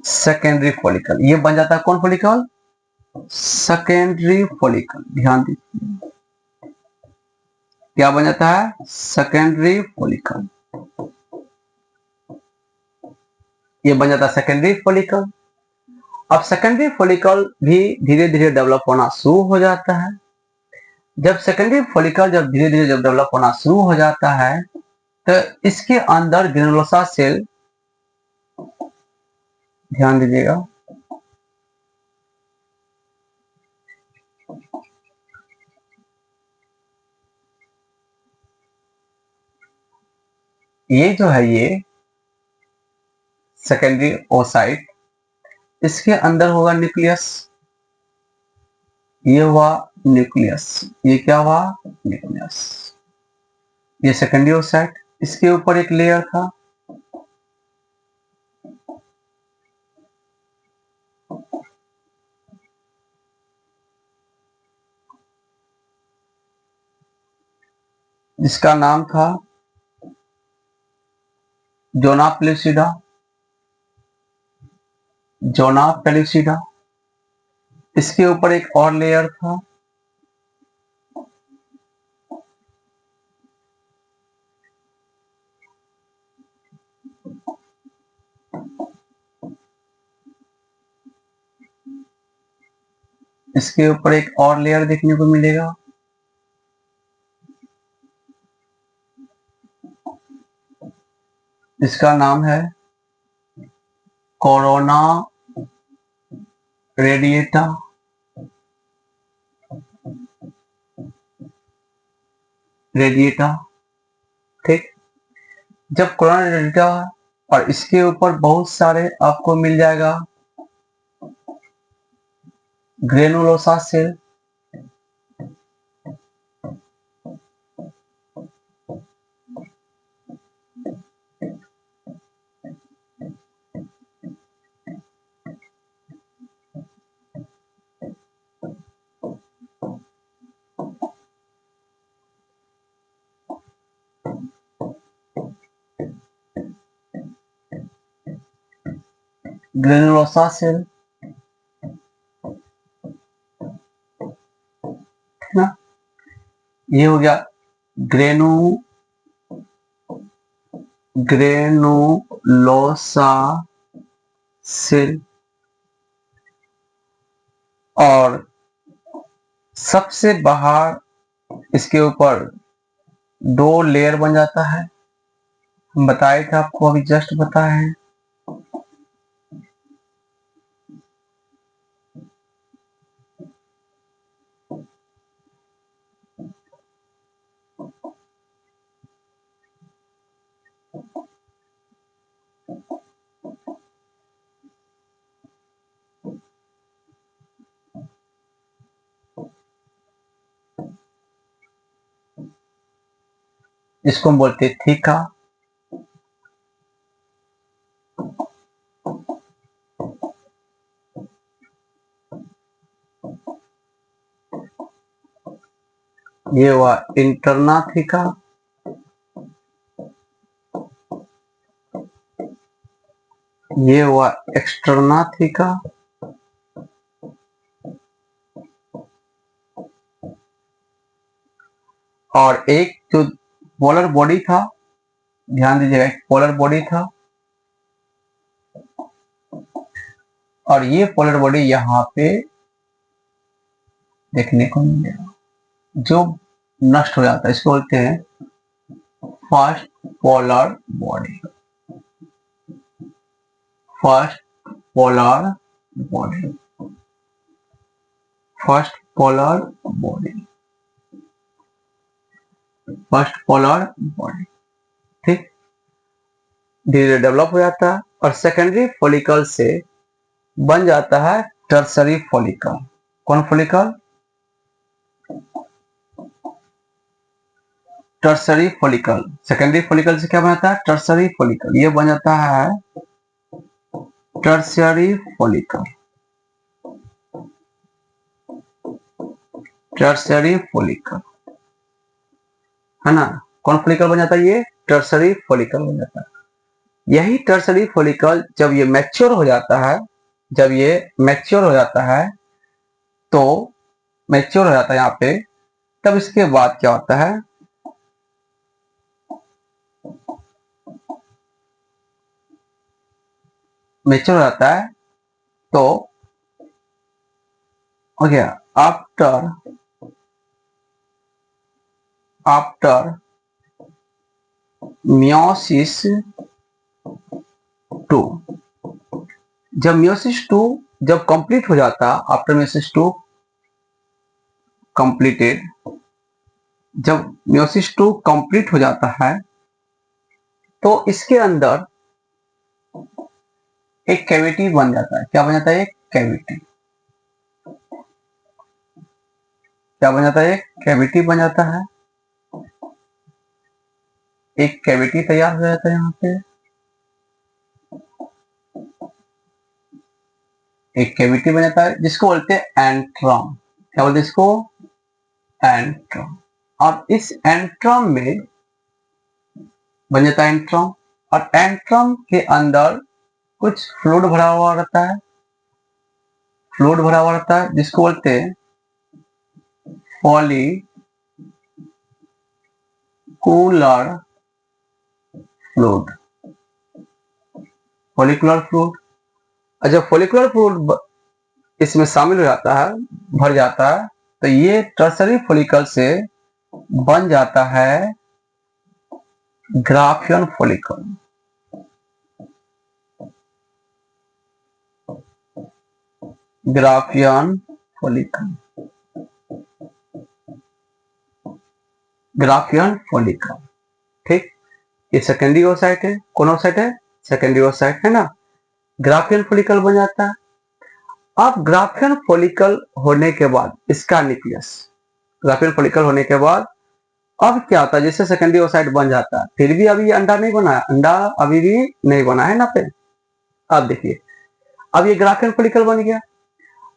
Secondary follicle. ये बन जाता है कौन फॉलिकल? Secondary follicle. ध्यान दीजिए, क्या बन जाता है? Secondary follicle. ये बन जाता है सेकेंडरी फॉलिकल। अब सेकेंडरी फॉलिकल भी धीरे धीरे डेवलप होना शुरू हो जाता है। जब सेकेंडरी फॉलिकल जब धीरे धीरे जब डेवलप होना शुरू हो जाता है तो इसके अंदर ग्रेनुलोसा सेल, ध्यान दीजिएगा, ये जो है ये सेकेंडरी ओसाइट, इसके अंदर होगा न्यूक्लियस। ये हुआ न्यूक्लियस, ये क्या हुआ? न्यूक्लियस। ये सेकेंडरी ओसाइट, इसके ऊपर एक लेयर था। जिसका नाम था जोना पेलुसिडा। Zona pellucida. इसके ऊपर एक और लेयर था। इसके ऊपर एक और लेयर देखने को मिलेगा। इसका नाम है कोरोना रेडिएटा। रेडिएटा, ठीक। जब कोरोना रेडिएटा और इसके ऊपर बहुत सारे आपको मिल जाएगा ग्रेनुलोसा सेल। ग्रेनुलोसा सेल, ठीक ना। ये हो गया ग्रेनु ग्रेनुलोसा सेल। और सबसे बाहर इसके ऊपर 2 लेयर बन जाता है। हम बताए थे आपको, अभी जस्ट बताए हैं। इसको हम बोलते हैं थीका। ये हुआ इंटरना थीका। ये हुआ एक्सटर्ना थीका। और एक जो पोलर बॉडी था, ध्यान दीजिएगा, एक पोलर बॉडी था और ये पोलर बॉडी यहाँ पे देखने को मिलेगा, जो नष्ट हो जाता है। इसको बोलते हैं first polar body. First polar body. First polar body. First polar body, ठीक, धीरे डेवलप हो जाता है और सेकेंडरी फॉलिकल से बन जाता है टर्सरी फॉलिकल। कौन follicle? Tertiary follicle. Secondary follicle से क्या बनता है? Tertiary follicle. ये बन जाता है टर्सरी फॉलिकल। टर्सरी फॉलिकल है ना। कौन फॉलिकल बन जाता है? ये टर्सरी फॉलिकल बन जाता है। यही टर्सरी फॉलिकल जब ये मैच्योर हो जाता है, जब ये मैच्योर हो जाता है, तो मैच्योर हो जाता है यहाँ पे, तब इसके बाद क्या होता है? मैच्योर हो जाता है तो हो गया आफ्टर मियोसिस 2। जब मियोसिस 2 जब कंप्लीट हो जाता, आफ्टर मियोसिस 2 कंप्लीटेड, जब मियोसिस 2 कंप्लीट हो जाता है तो इसके अंदर एक कैविटी बन जाता है। क्या बन जाता है? एक कैविटी। क्या बन जाता है? एक कैविटी बन जाता है। एक कैविटी तैयार हो जाता है यहाँ पे। एक कैविटी बन जाता है जिसको बोलते हैं एंट्रम। क्या बोलते हैं इसको? एंट्रम। और इस एंट्रम में बन जाता है एंट्रम, और एंट्रम के अंदर कुछ फ्लूइड भरा हुआ रहता है। फ्लूइड भरा हुआ रहता है जिसको बोलते हैं फॉलिकुलर फ्लूइड। Follicular fluid. और जब फॉलिकुलर फ्लूइड इसमें शामिल हो जाता है, भर जाता है, तो ये टर्सरी फॉलिकल से बन जाता है Graafian follicle. Graafian follicle. Graafian follicle, ठीक। ये सेकेंडरी ओसाइट है। कौन ओसाइट है? सेकेंडरी ओसाइट है ना। ग्राफियन फॉलिकल बन जाता है। अब ग्राफियन फॉलिकल होने के बाद इसका न्यूक्लियस, ग्राफियन फॉलिकल होने के बाद अब क्या होता है? जैसे सेकेंडरी ओसाइट बन जाता है, फिर भी अभी ये अंडा नहीं बना है। अंडा अभी भी नहीं बना है ना पे। अब देखिए, अब ये ग्राफियन फॉलिकल बन गया।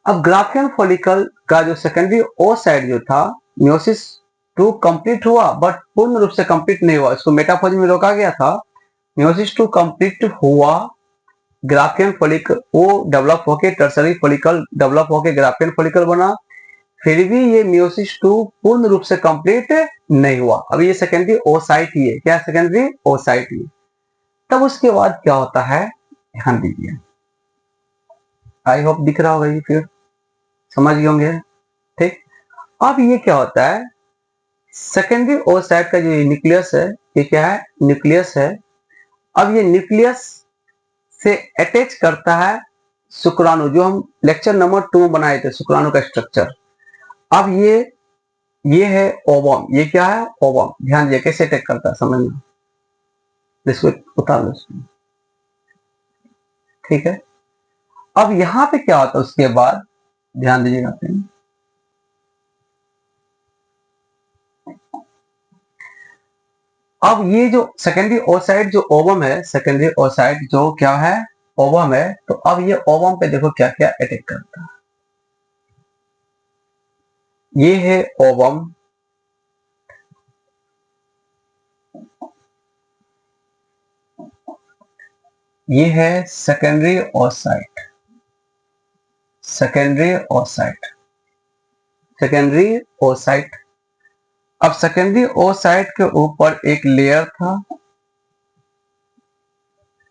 अब ग्राफियन फॉलिकल का जो सेकेंडरी ओसाइट जो था, मियोसिस 2 कंप्लीट हुआ बट पूर्ण रूप से कंप्लीट नहीं हुआ, इसको मेटाफेज में रोका गया था। मियोसिस 2 कंप्लीट हुआ, ग्राफियन फॉलिकल वो डेवलप होके टर्सरी फॉलिकल डेवलप होके ग्राफियन फॉलिकल बना। फिर भी ये मियोसिस 2 पूर्ण रूप से कंप्लीट नहीं हुआ। अभी ये सेकेंडरी ओसाइट ही है। क्या? सेकेंडरी ओसाइट ही। तब उसके बाद क्या होता है? ध्यान दीजिए, आई होप दिख रहा होगा, ये फिर समझ गए होंगे, ठीक। अब ये क्या होता है? सेकेंडरी ओसाइट का जो न्यूक्लियस है, ये क्या है? न्यूक्लियस है। अब ये न्यूक्लियस से अटैच करता है शुक्राणु, जो हम लेक्चर नंबर 2 में बनाए थे शुक्राणु का स्ट्रक्चर। अब ये है ओवम। ये क्या है? ओवम। ध्यान दीजिए कैसे अटैक करता है, समझना। इसको उतार लो इसमें, ठीक है। अब यहां पे क्या होता है उसके बाद, ध्यान दीजिएगा। अब ये जो सेकेंडरी ओसाइट जो ओवम है, सेकेंडरी ओसाइट जो क्या है? ओवम है। तो अब ये ओवम पे देखो क्या क्या अटैक करता है। ये है ओवम, ये है secondary oocyte, secondary oocyte, secondary oocyte. अब सेकेंडरी ओसाइट के ऊपर एक लेयर था,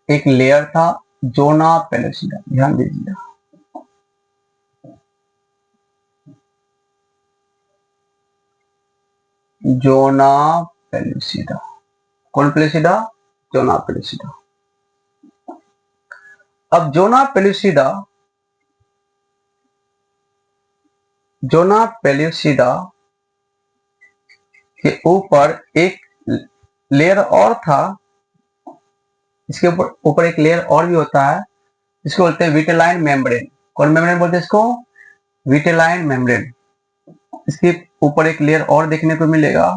एक लेयर था जोना पेलुसिडा। ध्यान दीजिए, जोना पेलुसिडा। कौन पेलुसिडा? Zona pellucida. अब जोना पेलुसिडा, जोना पेलुसिडा के ऊपर एक लेयर और था। इसके ऊपर एक लेयर और भी होता है, इसको बोलते हैं विटेलाइन मेम्ब्रेन। कौन मेम्ब्रेन बोलते हैं इसको? Vitelline membrane. इसके ऊपर एक लेयर और देखने को मिलेगा,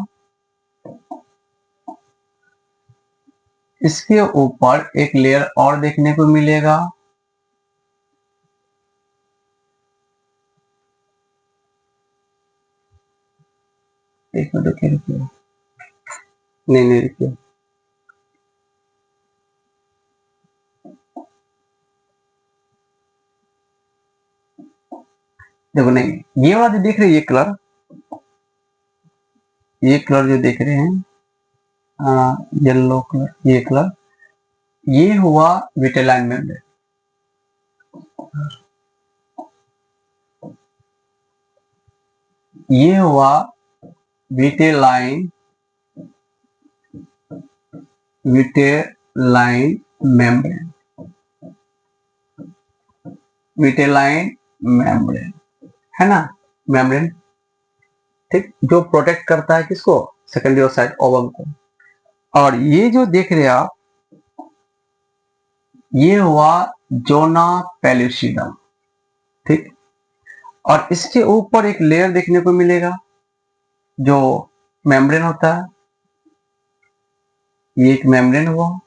इसके ऊपर एक लेयर और देखने को मिलेगा। एक मिनट रुकिए रुकिए, नहीं नहीं रुकिए, देखो नहीं, ये वाला जो देख रहे हैं, ये कलर, ये कलर जो देख रहे हैं, येलो कलर, ये कलर, ये हुआ विटेलाइन मेम्ब्रेन। ये हुआ vitelline, vitelline membrane, vitelline membrane है ना, मेम्ब्रेन, ठीक, जो प्रोटेक्ट करता है किसको? सेकेंडरी ओसाइट ओवम को। और ये जो देख रहे हैं आप, ये हुआ जोना पेलुसिडम, ठीक। और इसके ऊपर एक लेयर देखने को मिलेगा जो मेम्ब्रेन होता है, ये एक मेम्ब्रेन हुआ।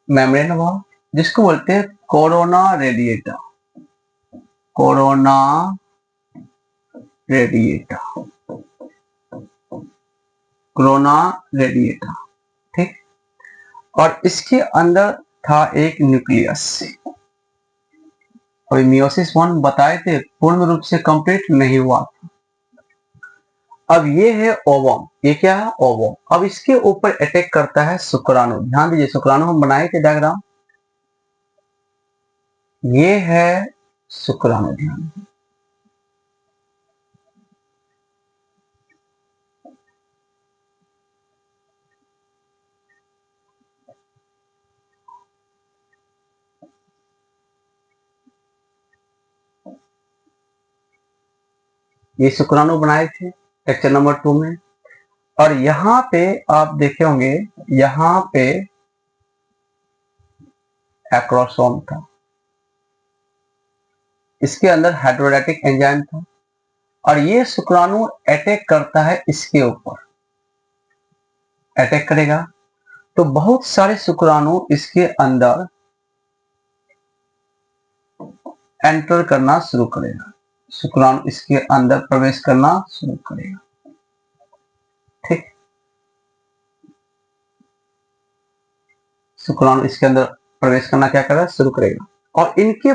मेम्ब्रेन हुआ जिसको बोलते हैं corona radiata, corona radiata, corona radiata, ठीक। और इसके अंदर था एक न्यूक्लियस। और मियोसिस 1 बताए थे, पूर्ण रूप से कंप्लीट नहीं हुआ था। अब ये है ओवम। ये क्या है? ओवम। अब इसके ऊपर अटैक करता है शुक्राणु। ध्यान दीजिए, शुक्राणु हम बनाए थे डायग्राम, ये है शुक्राणु। ध्यान दीजिए, ये शुक्राणु बनाए थे लेक्चर नंबर 2 में। और यहां पे आप देखे होंगे, यहां पे एक्रोसोम था, इसके अंदर हाइड्रोलाइटिक एंजाइम था। और ये शुक्राणु अटैक करता है इसके ऊपर, अटैक करेगा तो बहुत सारे शुक्राणु इसके अंदर एंटर करना शुरू करेगा, शुक्राणु इसके अंदर प्रवेश करना शुरू करेगा, ठीक। शुक्राणु इसके अंदर प्रवेश करना क्या करेगा? शुरू करेगा। और इनके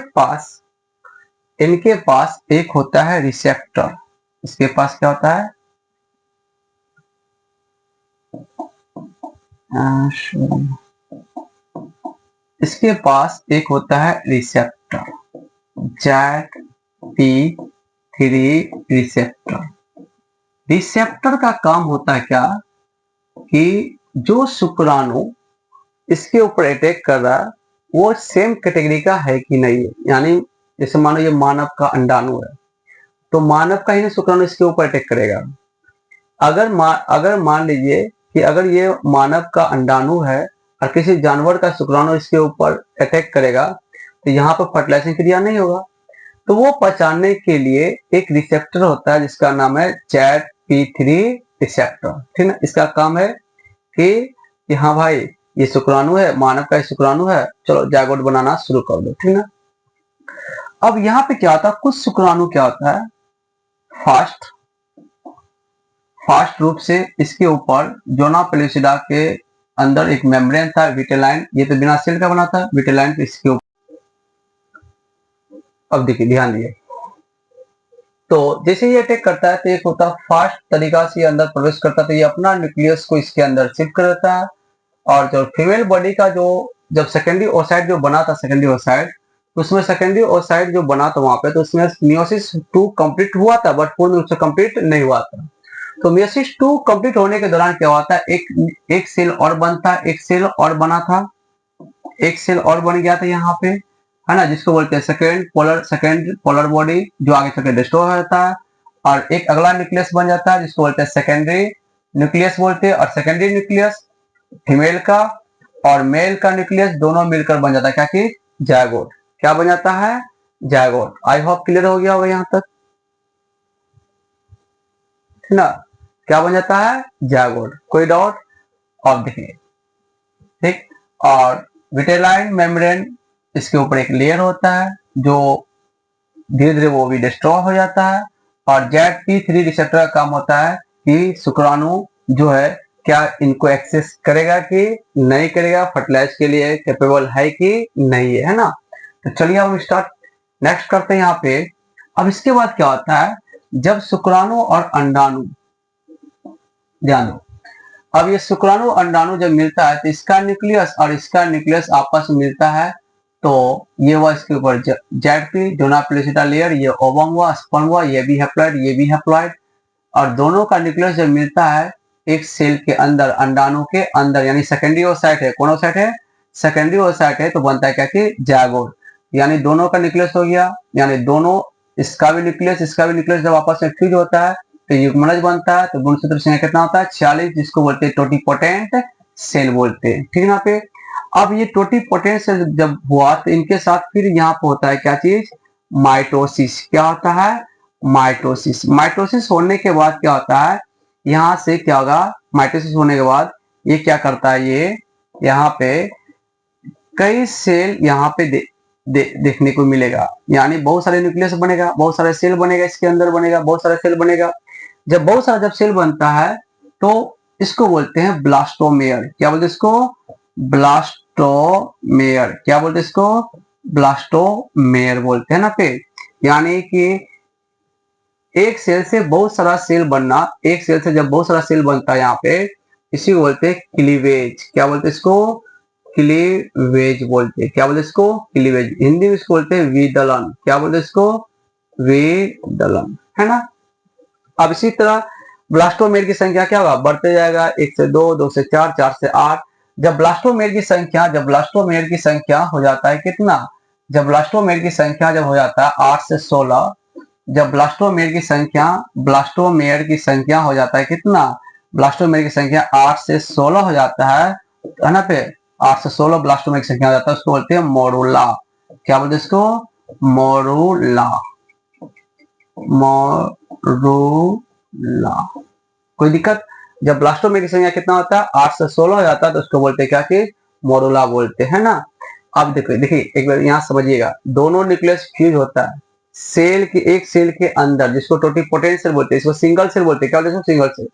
पास एक होता है रिसेप्टर। इसके पास क्या होता है? इसके पास एक होता है रिसेप्टर, ZP3 रिसेप्टर। रिसेप्टर का काम होता है क्या कि जो शुक्राणु इसके ऊपर अटैक कर रहा है वो सेम कैटेगरी का है कि नहीं है। यानी जैसे मानो ये मानव का अंडाणु है तो मानव का ही शुक्राणु इसके ऊपर अटैक करेगा। अगर मान लीजिए कि अगर ये मानव का अंडाणु है और किसी जानवर का शुक्राणु इसके ऊपर अटैक करेगा तो यहाँ पर फर्टिलाइजेशन क्रिया नहीं होगा। तो वो पहचानने के लिए एक रिसेप्टर होता है जिसका नाम है ZP3 रिसेप्टर। ठीक है, इसका काम है कि हाँ भाई ये शुक्राणु है, मानव का शुक्राणु है, चलो जायगोट बनाना शुरू कर दो। ठीक है, अब यहाँ पे क्या होता है, कुछ शुक्राणु क्या होता है फास्ट रूप से इसके ऊपर जोना पेलुसिडा के अंदर एक मेम्ब्रेन था विटेलाइन, ये तो बिना सेल का बना था विटेलाइन इसके ऊपर। अब देखिए ध्यान दिए, तो जैसे ये अटैक करता है तो एक होता है फास्ट तरीका से अंदर प्रवेश करता है तो ये अपना न्यूक्लियस को इसके अंदर शिफ्ट कर देता है। और जो फीमेल बॉडी का जो जब सेकेंडरी ओसाइट जो बना था सेकेंडरी ओसाइट, उसमें सेकेंडरी ओसाइट जो बना था वहां पे तो उसमें मियोसिस 2 कंप्लीट हुआ था बट पूर्ण रूप से कंप्लीट नहीं हुआ था। तो मियोसिस 2 कंप्लीट होने के दौरान क्या हुआ था, एक सेल और बनता, एक सेल और बना था, एक सेल और बन गया था यहाँ पे, है ना, जिसको बोलते हैं सेकेंड पोलर बॉडी जो आगे चलकर डिस्ट्रॉय हो जाता है। और एक अगला न्यूक्लियस बन जाता है जिसको बोलते हैं सेकेंडरी न्यूक्लियस बोलते हैं। और सेकेंडरी न्यूक्लियस फीमेल का और मेल का न्यूक्लियस दोनों मिलकर बन जाता है क्या कि जायगोट। क्या बन जाता है, जायगोट। आई होप क्लियर हो गया होगा यहाँ तक, है ना। क्या बन जाता है, जायगोट। कोई डाउट? अब देखिए, ठीक। और विटेलाइन मेम्ब्रेन इसके ऊपर एक लेयर होता है जो धीरे धीरे वो भी डिस्ट्रॉय हो जाता है। और ZP3 रिसेप्टर का काम होता है कि शुक्राणु जो है क्या इनको एक्सेस करेगा कि नहीं करेगा, फर्टिलाइज के लिए कैपेबल है कि नहीं है ना। तो चलिए हम स्टार्ट नेक्स्ट करते हैं यहाँ पे। अब इसके बाद क्या होता है, जब शुक्राणु और अंडाणु, ध्यान दो, अब ये शुक्राणु अंडाणु जब मिलता है तो इसका न्यूक्लियस और इसका न्यूक्लियस आपस में मिलता है तो ये हुआ इसके ऊपर ZP जोना पेलुसिडा लेयर, ये ओवम हुआ, स्पर्म हुआ, ये भी हैप्लॉइड, ये भी हैप्लॉइड। और दोनों का न्यूक्लियस जब मिलता है एक सेल के अंदर, अंडाणु के अंदर, यानी सेकेंडरी ओसाइट है, कौन ओसाइट है, सेकेंडरी ओसाइट है, तो बनता है क्या कि जायगोट। यानी दोनों का न्यूक्लियस हो गया, यानी दोनों, इसका भी न्यूक्लियस इसका भी न्यूक्लियस जब आपस में फ्यूज होता है तो युग्मनज बनता है। तो गुणसूत्र संख्या कितना होता है, 46, जिसको बोलते हैं टोटीपोटेंट सेल बोलते हैं। ठीक है ना पे। अब ये टोटीपोटेंट सेल जब हुआ तो इनके साथ फिर यहाँ पे होता है क्या चीज, माइटोसिस। क्या होता है, माइटोसिस। माइटोसिस होने के बाद क्या होता है, यहाँ से क्या होगा, माइटोसिस होने के बाद ये क्या करता है, ये यहाँ पे कई सेल यहाँ पे देखने को मिलेगा। यानी बहुत सारे न्यूक्लियस बनेगा, बहुत सारे सेल बनेगा, इसके अंदर बनेगा, बहुत सारे सेल बनेगा। जब बहुत सारा जब सेल बनता है तो इसको बोलते हैं ब्लास्टोमेयर। क्या बोलते हैं इसको, ब्लास्टोमेयर। क्या बोलते हैं इसको, ब्लास्टोमेयर बोलते हैं ना पे। यानी कि एक सेल से बहुत सारा सेल बनना, एक सेल से जब बहुत सारा सेल बनता है यहाँ पे, इसी को बोलते हैं क्लीवेज। क्या बोलते हैं इसको, क्लीवेज बोलते हैं। क्या बोलते हैं इसको, क्लीवेज। हिंदी में इसको बोलते हैं विदलन। क्या बोलते हैं इसको, विदलन, है ना। अब इसी तरह ब्लास्टोमेयर की संख्या क्या होगा, बढ़ते जाएगा, 1 से 2, 2 से 4, 4 से 8। जब ब्लास्टोमेयर की संख्या हो जाता है कितना, जब ब्लास्टोमेयर की संख्या जब हो जाता है 8 से 16, जब ब्लास्टोमेयर की संख्या हो जाता है कितना, ब्लास्टोमेयर की संख्या 8 से 16 हो जाता है ना पे, 8 से 16 ब्लास्टोमेयर की संख्या हो जाता है, उसको बोलते हैं मोरूला। क्या बोलते हैं इसको, मोरूला, मोरूला। कोई दिक्कत? जब ब्लास्टोमेयर की संख्या कितना होता है, 8 से 16 हो जाता है तो उसको बोलते हैं क्या कि मोरूला बोलते हैं ना। अब देखिए एक बार यहाँ समझिएगा, दोनों न्यूक्लियस फ्यूज होता है सेल की, एक सेल के अंदर, जिसको टोटीपोटेंट सेल बोलते हैं, इसको सिंगल सेल बोलते हैं। क्या बोलते हैं, सिंगल सेल।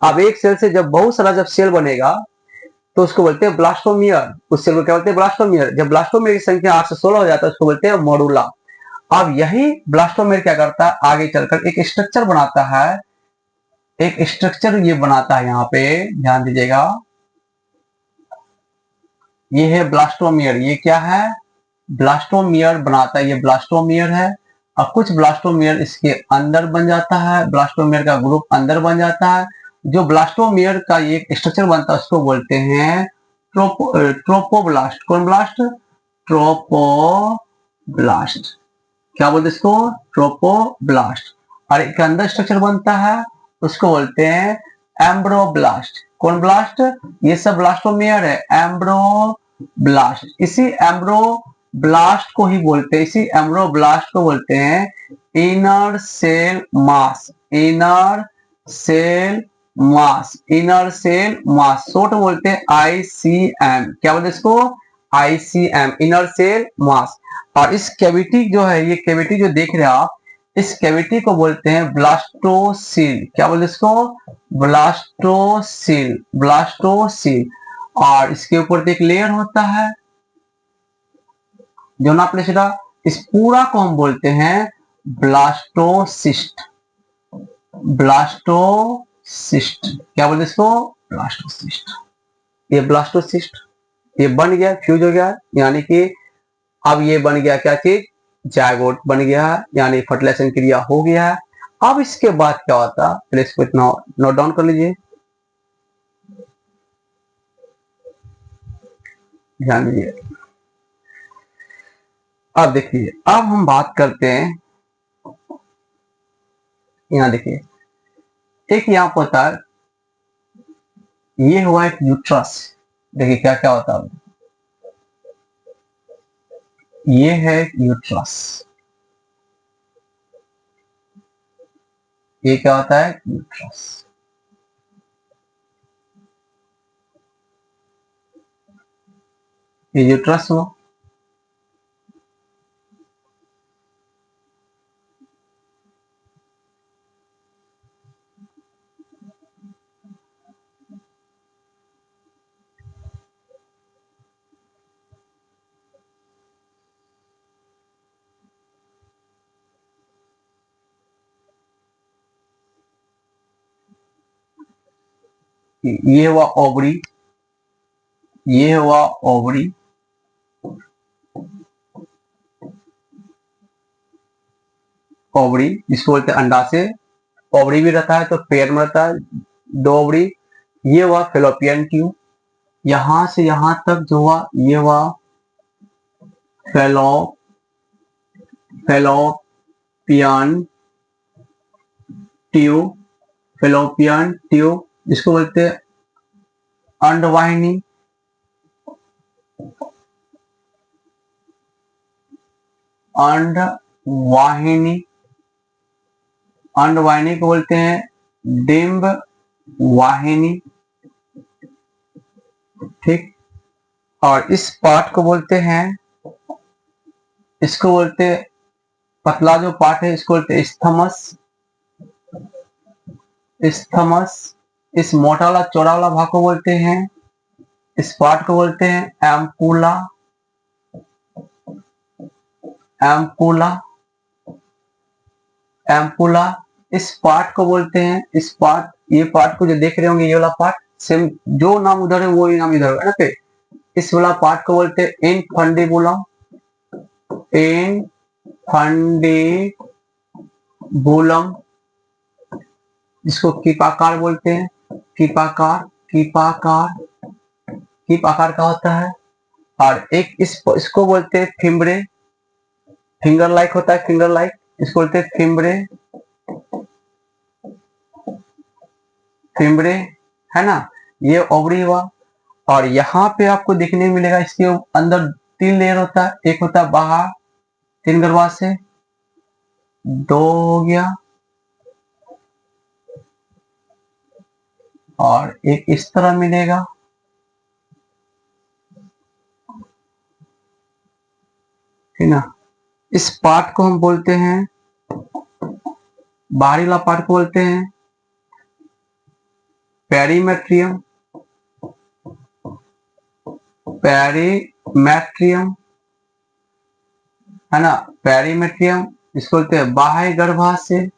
अब एक सेल से जब बहुत सारा जब सेल बनेगा तो उसको बोलते हैं ब्लास्टोमियर। उस सेल को क्या बोलते हैं, ब्लास्टोमियर। जब ब्लास्टोमियर की संख्या 8 से 16 हो जाता है उसको बोलते हैं मोरूला। अब यही ब्लास्टोमेयर क्या करता है, आगे चलकर एक स्ट्रक्चर बनाता है, एक स्ट्रक्चर ये बनाता है, यहाँ पे ध्यान दीजिएगा, ये है ब्लास्टोमियर। ये क्या है? ब्लास्टोमियर बनाता है, ये ब्लास्टोमियर है। और कुछ ब्लास्टोमियर इसके अंदर बन जाता है, ब्लास्टोमियर का ग्रुप अंदर बन जाता है। जो ब्लास्टोमियर का ये स्ट्रक्चर बनता है उसको बोलते हैं ट्रोपोब्लास्ट। कौन ब्लास्ट? ट्रोपोब्लास्ट। क्या बोलते हैं इसको? ट्रोपोब्लास्ट। और एक अंदर स्ट्रक्चर बनता है उसको बोलते हैं एम्ब्रोब्लास्ट। कौन ब्लास्ट? ये सब ब्लास्टोमियर है। एम्ब्रोब्लास्ट, इसी एम्ब्रोब्लास्ट को ही बोलते हैं, इसी एम्ब्रोब्लास्ट को बोलते हैं inner cell mass. Inner cell mass, inner cell mass, short बोलते हैं ICM। क्या बोलते हैं इसको? ICM, inner cell mass. और इस कैविटी जो है, ये कैविटी जो देख रहे हैं आप, इस कैविटी को बोलते हैं ब्लास्टोसील। क्या बोलते हैं इसको? Blastocoel, blastocoel. और इसके ऊपर एक लेयर होता है जो ना प्लेसिडा, इस पूरा को हम बोलते हैं ब्लास्टोसिस्ट। ब्लास्टोसिस्ट, क्या बोलते हैं इसको? ब्लास्टोसिस्ट। ये ब्लास्टोसिस्ट ये बन गया, फ्यूज हो गया, यानी कि अब ये बन गया क्या चीज? जायगोट बन गया, यानी फर्टिलाइजेशन क्रिया हो गया है। अब इसके बाद क्या होता है, पहले इसको इतना नोट डाउन कर लीजिए, ध्यान दीजिए। अब देखिए, अब हम बात करते हैं, यहाँ देखिए, एक यहाँ पर होता है, ये हुआ एक यूट्रस। देखिए क्या क्या होता है, ये है यूट्रस। ये क्या होता है? यूट्रस। ये यूट्रस हुआ। ये हुआ ओवरी, ये हुआ ओवरी। ओवरी जिसको बोलते हैं अंडा से ओवरी भी रहता है, तो पेयर में रहता है 2 ओवरी। ये हुआ फेलोपियन ट्यूब। यहां से यहां तक जो हुआ, ये हुआ fellow fallopian tube. Fallopian tube जिसको बोलते हैं अंडवाहिनी। अंडवाहिनी, अंडवाहिनी को बोलते हैं डिंब वाहिनी। ठीक। और इस पार्ट को बोलते हैं, इसको बोलते हैं, पतला जो पार्ट है इसको बोलते हैं स्थमस। स्थमस। इस मोटा वाला चौड़ा वाला भाग को बोलते हैं, इस पार्ट को बोलते हैं एम्पुला। Ampulla, ampulla. इस पार्ट को बोलते हैं, इस पार्ट, ये पार्ट को जो देख रहे होंगे, ये वाला पार्ट सेम, जो नाम उधर है वो ही नाम इधर है ना। पे इस वाला पार्ट को बोलते हैं इनफंडिबुलम। इनफंडिबुलम जिसको कीपाकार बोलते हैं। कीपाकार, कीपाकार, कीप आकार का होता है। और एक इसको बोलते हैं फिम्बरे। फिंगर लाइक होता है, फिंगर लाइक, इसको बोलते हैं फिम्बरे। फिम्बरे है ना। ये ओवरी हुआ। और यहाँ पे आपको देखने मिलेगा, इसके अंदर 3 लेयर होता है। एक होता है बाहर 3 गर्भाशय से, 2 हो गया, और एक इस तरह मिलेगा, ठीक ना। इस पार्ट को हम बोलते हैं, बाहरी वाला पार्ट को बोलते हैं पेरीमेट्रियम। पेरीमेट्रियम है ना, पेरीमेट्रियम इसको बोलते हैं बाह्य गर्भाशय।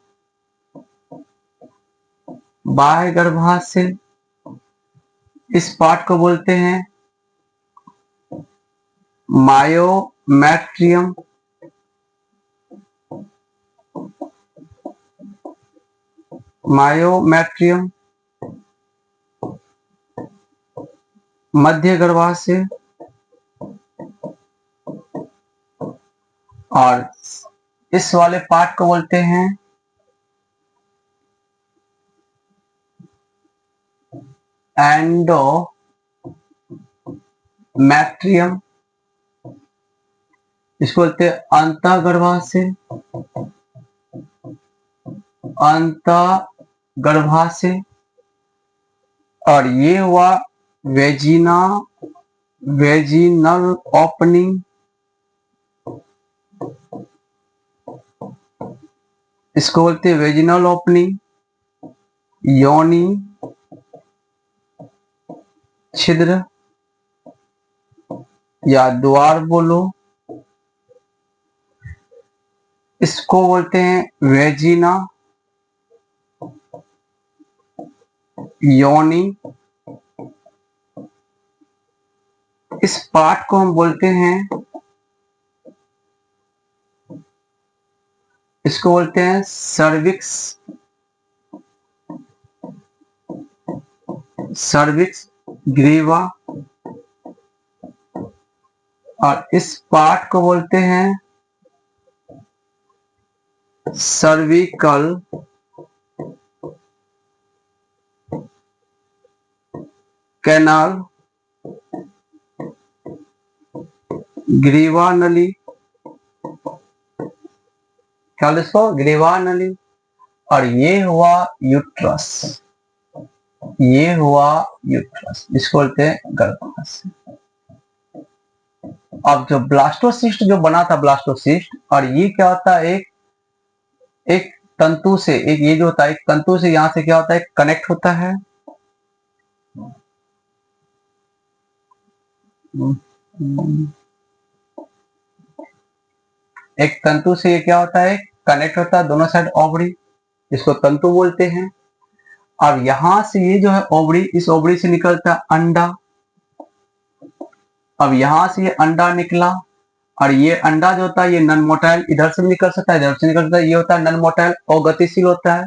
बाह्य गर्भाशय, इस पार्ट को बोलते हैं मायोमेट्रियम, मायोमेट्रियम मध्य गर्भाशय, और इस वाले पार्ट को बोलते हैं एंडोमेट्रियम, इसको बोलते हैं अंतःगर्भाशय, अंतःगर्भाशय। और ये हुआ वेजिनल ओपनिंग, इसको बोलते हैं वेजिनल ओपनिंग, योनि छिद्र या द्वार बोलो, इसको बोलते हैं वेजिना, योनि। इस पार्ट को हम बोलते हैं, इसको बोलते हैं सर्विक्स, सर्विक्स ग्रीवा। और इस पार्ट को बोलते हैं सर्विकल कैनाल, ग्रीवा नली, क्या इसको ग्रीवा नली। और ये हुआ यूट्रस, ये हुआ यूट्रस, इसको बोलते हैं गर्भाशय। अब जो ब्लास्टोसिस्ट जो बना था, ब्लास्टोसिस्ट, और ये क्या होता है, एक तंतु से, एक ये जो होता है एक तंतु से, यहां से क्या होता है कनेक्ट होता है, एक तंतु से ये क्या होता है कनेक्ट होता है, दोनों साइड ओवरी, इसको तंतु बोलते हैं। अब यहां से ये जो है ओवरी, इस ओवरी से निकलता है अंडा। अब यहां से ये अंडा निकला, और ये अंडा जो होता है ये नॉन मोटाइल, इधर से भी निकल सकता है, इधर से निकल सकता है, ये होता है नॉन मोटाइल और गतिशील होता है।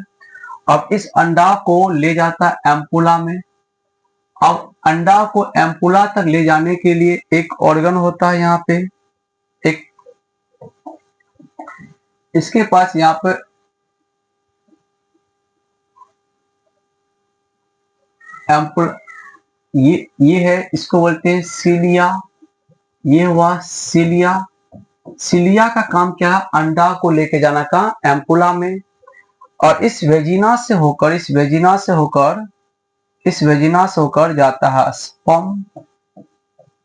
अब इस अंडा को ले जाता है एम्पुला में। अब अंडा को एम्पुला तक ले जाने के लिए एक ऑर्गन होता है यहाँ पे, एक इसके पास यहाँ पे एम्पुला, ये है, इसको बोलते हैं सीलिया, ये हुआ सीलिया। सीलिया का काम क्या है, अंडा को लेके जाना का एम्पुला में, और इस वेजिना से होकर, इस वेजिना से होकर, इस वेजिना से होकर जाता है स्पर्म,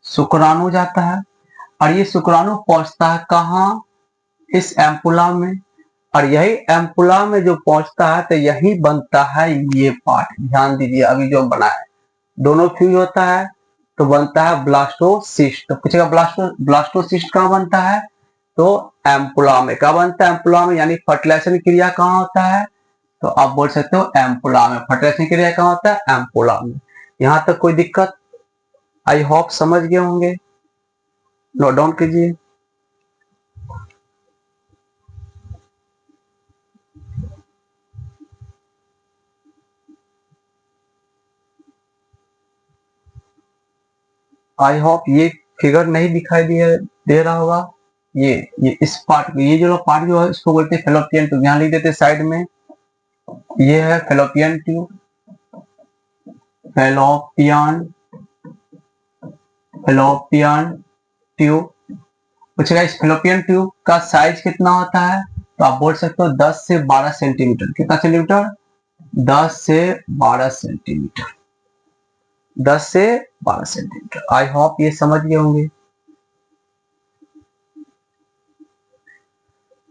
शुक्राणु जाता है, और ये शुक्राणु पहुंचता है कहाँ, इस एम्पुला में। और यही एम्पुला में जो पहुंचता है तो यही बनता है ये पार्ट, ध्यान दीजिए, अभी जो बना है दोनों फ्यूज होता है तो बनता है ब्लास्टोसिस्ट। तो पूछेगा ब्लास्टोसिस्ट कहाँ बनता है, तो एम्पुला में। कहाँ बनता है, एम्पुला में, यानी फर्टिलाइजेशन क्रिया कहाँ होता है, तो आप बोल सकते हो एम्पुला में। फर्टिलाइजेशन क्रिया कहाँ होता है, एम्पुला में। यहां तक कोई दिक्कत, आई होप समझ गए होंगे, नोट डाउन कीजिए। आई होप ये फिगर नहीं दिखाई दे रहा होगा। ये इस पार्ट, ये जो पार्ट जो है इसको बोलते हैं फेलोपियन ट्यूब, यहाँ लिख देते साइड में, ये है fallopian tube, fallopian fallopian tube. पूछेगा इस फेलोपियन ट्यूब का साइज कितना होता है, तो आप बोल सकते हो 10 से 12 सेंटीमीटर। कितना सेंटीमीटर, 10 से 12 सेंटीमीटर, 10 से 12 सेंटीमीटर। आई होप ये समझ गए होंगे,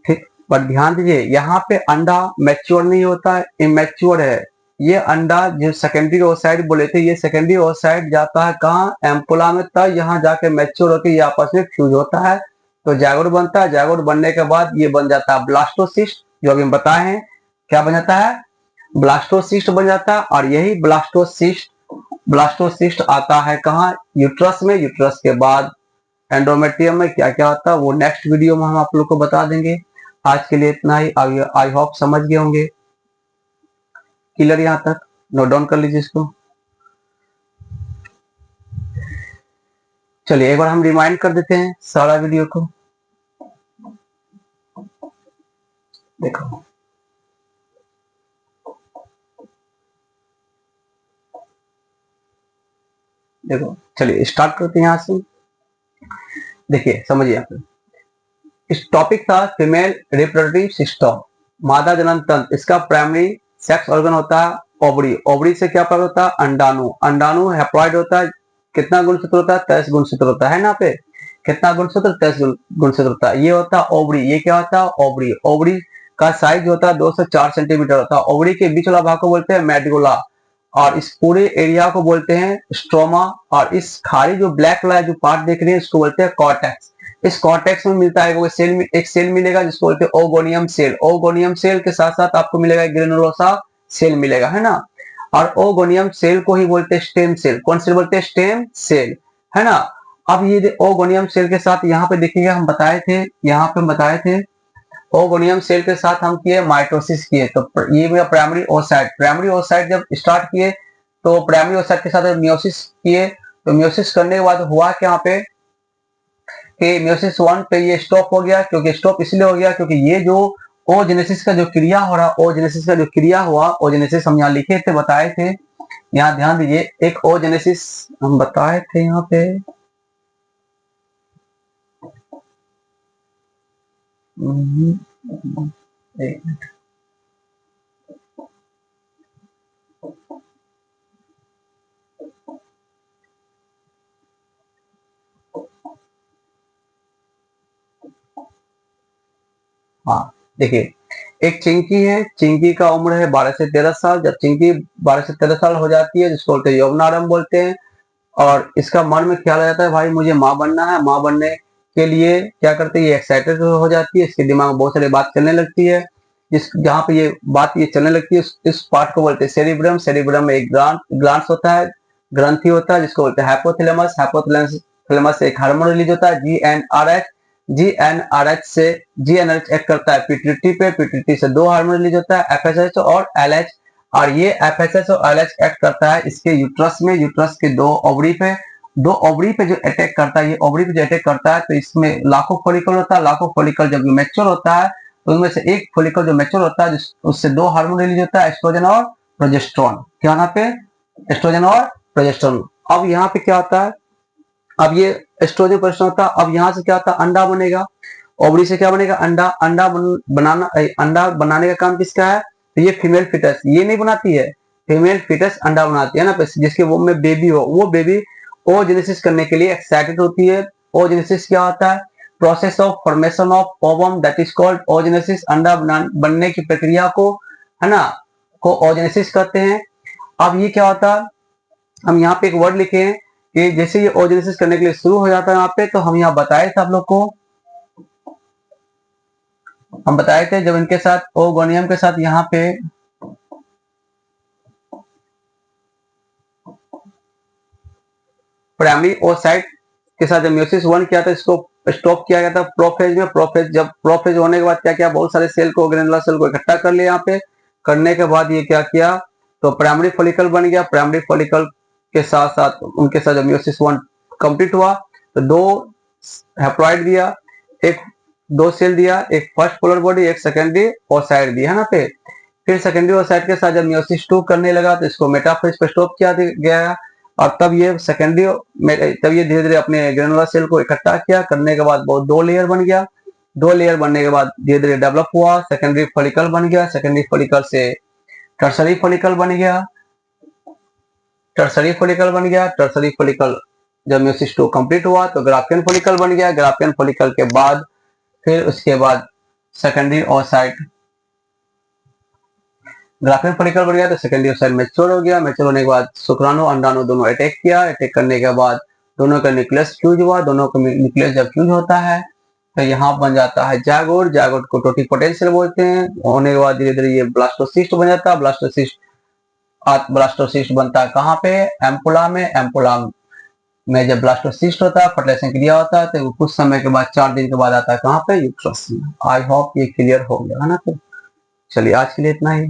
ठीक। पर ध्यान दीजिए, यहाँ पे अंडा मैच्योर नहीं होता है, इमैच्योर है। ये अंडा जो सेकेंडरी ओसाइड बोले थे, ये सेकेंडरी ओसाइड जाता है कहाँ, एम्पुला में, तब यहाँ जाके मैच्योर होकर ये आपस में फ्यूज होता है, तो जायगोट बनता है। जायगोट बनने के बाद ये बन जाता है ब्लास्टोसिस्ट, जो अभी हम बताए हैं, क्या बन जाता है, ब्लास्टोसिस्ट बन जाता है। और यही ब्लास्टोसिस्ट आता है कहाँ, यूट्रस में। यूट्रस के बाद एंडोमेट्रियम में क्या क्या होता है वो नेक्स्ट वीडियो में हम आप लोग को बता देंगे। आज के लिए इतना ही। आई होप समझ गए होंगे। क्लियर यहाँ तक? नोट डाउन कर लीजिए इसको। चलिए एक बार हम रिमाइंड कर देते हैं सारा वीडियो को। देखो देखो चलिए स्टार्ट करते हैं यहाँ से। देखिए समझिए आप, इस टॉपिक था फीमेल रिप्रोडक्टिव सिस्टम, मादा जनन तंत्र। इसका प्राइमरी सेक्स ऑर्गन होता है ओवरी। ओवरी से क्या प्राप्त होता है? अंडाणु। अंडाणु हैप्लॉइड होता है। कितना गुणसूत्र होता है? 23 गुणसूत्र होता है ना पे। कितना गुणसूत्र? 23 गुणसूत्र होता है। ये होता है ओवरी। ये क्या होता है? ओवरी। ओवरी का साइज होता है 2 से 4 सेंटीमीटर होता है। ओवरी के बीच वाला भाग को बोलते हैं मेडुला, और इस पूरे एरिया को बोलते हैं स्ट्रोमा। और इस खाली जो ब्लैक वाला जो पार्ट देख रहे हैं इसको बोलते हैं कॉर्टेक्स। इस कॉर्टेक्स में मिलता है वो सेल, एक सेल मिलेगा जिसको बोलते हैं ओगोनियम सेल। ओगोनियम सेल के साथ साथ आपको मिलेगा ग्रेनुलोसा सेल मिलेगा, है ना। और ओगोनियम सेल को ही बोलते हैं स्टेम सेल। कौन सेल बोलते हैं? स्टेम सेल, है ना। अब ये ओगोनियम सेल के साथ यहाँ पे देखिएगा, हम बताए थे, यहाँ पे बताए थे ओगोनियम सेल के साथ हम किए माइटोसिस किए। तो ये मेरा प्राइमरी ओसाइट। प्राइमरी ओसाइट जब स्टार्ट किए तो प्राइमरी ओसाइट के साथ मियोसिस किए। तो मियोसिस करने के बाद हुआ क्या पे कि मियोसिस 1 पे ये स्टॉप हो गया। क्योंकि स्टॉप इसलिए हो गया क्योंकि ये जो ओजेनेसिस का जो क्रिया हो रहा, ओजेनेसिस का जो क्रिया हुआ, ओजेनेसिस हम यहाँ लिखे थे, बताए थे। यहाँ ध्यान दीजिए, एक ओजेनेसिस हम बताए थे यहाँ पे। एक मिनट। हाँ देखिए, एक चिंकी है। चिंकी का उम्र है 12 से 13 साल। जब चिंकी 12 से 13 साल हो जाती है, जिसको बोलते हैं यौवनारंभ बोलते हैं, और इसका मन में ख्याल आ जाता है भाई मुझे माँ बनना है। माँ बनने के लिए क्या करती है? एक्साइटेड हो जाती है। इसके दिमाग में बहुत सारी बात चलने लगती है। जिस जहाँ पे ये बात ये चलने लगती है इस पार्ट को बोलते हैं सेरिब्रम। सेरिब्रम में एक ग्लांस होता है, ग्रंथि होता है, जिसको बोलते हैं हाइपोथैलेमस। हाइपोथैलेमस से एक हार्मोन रिलीज होता है जीएनआरएच। जीएनआरएच से जीएनआरएच एक्ट करता है पिट्यूटरी पे। पिट्यूटरी से 2 हार्मोन रिलीज होता है, एफएसएच और एलएच। और ये एफएसएच और एलएच एक्ट करता है इसके यूट्रस में। यूट्रस के 2 ओवरी पे, 2 ओवरी पे जो अटैक करता है, ये ओवरी पे जो अटैक करता है, तो इसमें लाखों फॉलिकल होता है। लाखों फॉलिकल जब मैच्योर होता है तो उनमें से एक फॉलिकल जो मैच्योर होता है उससे 2 हार्मोन रिलीज होता है, एस्ट्रोजन और प्रोजेस्टेरोन। क्या यहाँ पे? एस्ट्रोजन और प्रोजेस्टेरोन। अब यहाँ पे क्या होता है? अब ये एस्ट्रोजन प्रोजेस्टेरोन होता है। अब यहाँ से क्या होता है? अंडा बनेगा। ओवरी से क्या बनेगा? अंडा। अंडा बनाना, अंडा बनाने का काम किसका है? तो ये फीमेल फिटस ये नहीं बनाती है। फीमेल फिटस अंडा बनाती है ना, जिसके वो में बेबी हो, वो बेबी ओजेनेसिस करने के लिए एक्साइटेड होती है। ओजेनेसिस क्या होता है? Process of formation of ovum, that is called oogenesis. अंडा बनने की प्रक्रिया को, है ना, को ओजेनेसिस कहते हैं। अब ये क्या होता है? हम यहाँ पे एक वर्ड लिखे हैं कि जैसे ये ओजेनेसिस करने के लिए शुरू हो जाता है यहाँ पे, तो हम यहाँ बताए थे आप लोग को, हम बताए थे जब इनके साथ ओगोनियम के साथ यहाँ पे प्राइमरी ओसाइट के साथ जब मियोसिस 1 किया था, इसको स्टॉप किया गया था प्रोफेज में। प्रोफेज जब प्रोफेज होने के बाद क्या किया? बहुत सारे सेल को, ग्रेनुलर सेल को इकट्ठा कर लिया यहाँ पे। करने के बाद ये क्या किया? तो प्राइमरी फॉलिकल बन गया। प्राइमरी फॉलिकल के साथ साथ उनके साथ जब मियोसिस 1 कंप्लीट हुआ तो 2 हैप्लॉइड दिया, एक 2 सेल दिया, एक फर्स्ट पोलर बॉडी, एक सेकेंडरी ओसाइट दिया, है ना पे। फिर सेकेंडरी ओसाइट के साथ जब मियोसिस 2 करने लगा तो इसको मेटाफेज पे स्टॉप किया गया। और तब ये सेकेंडरी, तब ये धीरे धीरे अपने ग्रेनुलर सेल को इकट्ठा किया। करने के बाद बहुत 2 लेयर बन गया। 2 लेयर बनने के बाद धीरे धीरे डेवलप हुआ, सेकेंडरी फॉलिकल बन गया। सेकेंडरी फॉलिकल से टर्सरी फॉलिकल बन गया। टर्सरी फॉलिकल बन गया। टर्सरी फॉलिकल जब मियोसिस 2 कंप्लीट हुआ तो ग्राफियन फॉलिकल बन गया। ग्राफियन फॉलिकल के बाद फिर उसके बाद सेकेंडरी ओसाइट, ग्राफियन फॉलिकल बन गया तो सेकेंडरी ओसाइट मैच्योर हो गया। मैच्योर होने के बाद शुक्राणु अंडाणु दोनों अटैक किया। अटैक करने के बाद दोनों का न्यूक्लियस फ्यूज हुआ। दोनों का न्यूक्लियस जब फ्यूज होता है तो यहाँ बन जाता है जायगोट। जायगोट को टोटिपोटेंशियल बोलते हैं। होने के बाद धीरे धीरे ये ब्लास्टोसिस्ट बन जाता है। ब्लास्टोसिस्ट बनता है कहाँ पे? एम्पुला में। एम्पुला में जब ब्लास्टोसिस्ट होता है, फर्टिलाइजेशन क्रिया होता है, तो वो कुछ समय के बाद 4 दिन के बाद आता है कहाँ पे, यूट्रस में। आई होप ये क्लियर हो गया है ना। तो चलिए आज के लिए इतना ही।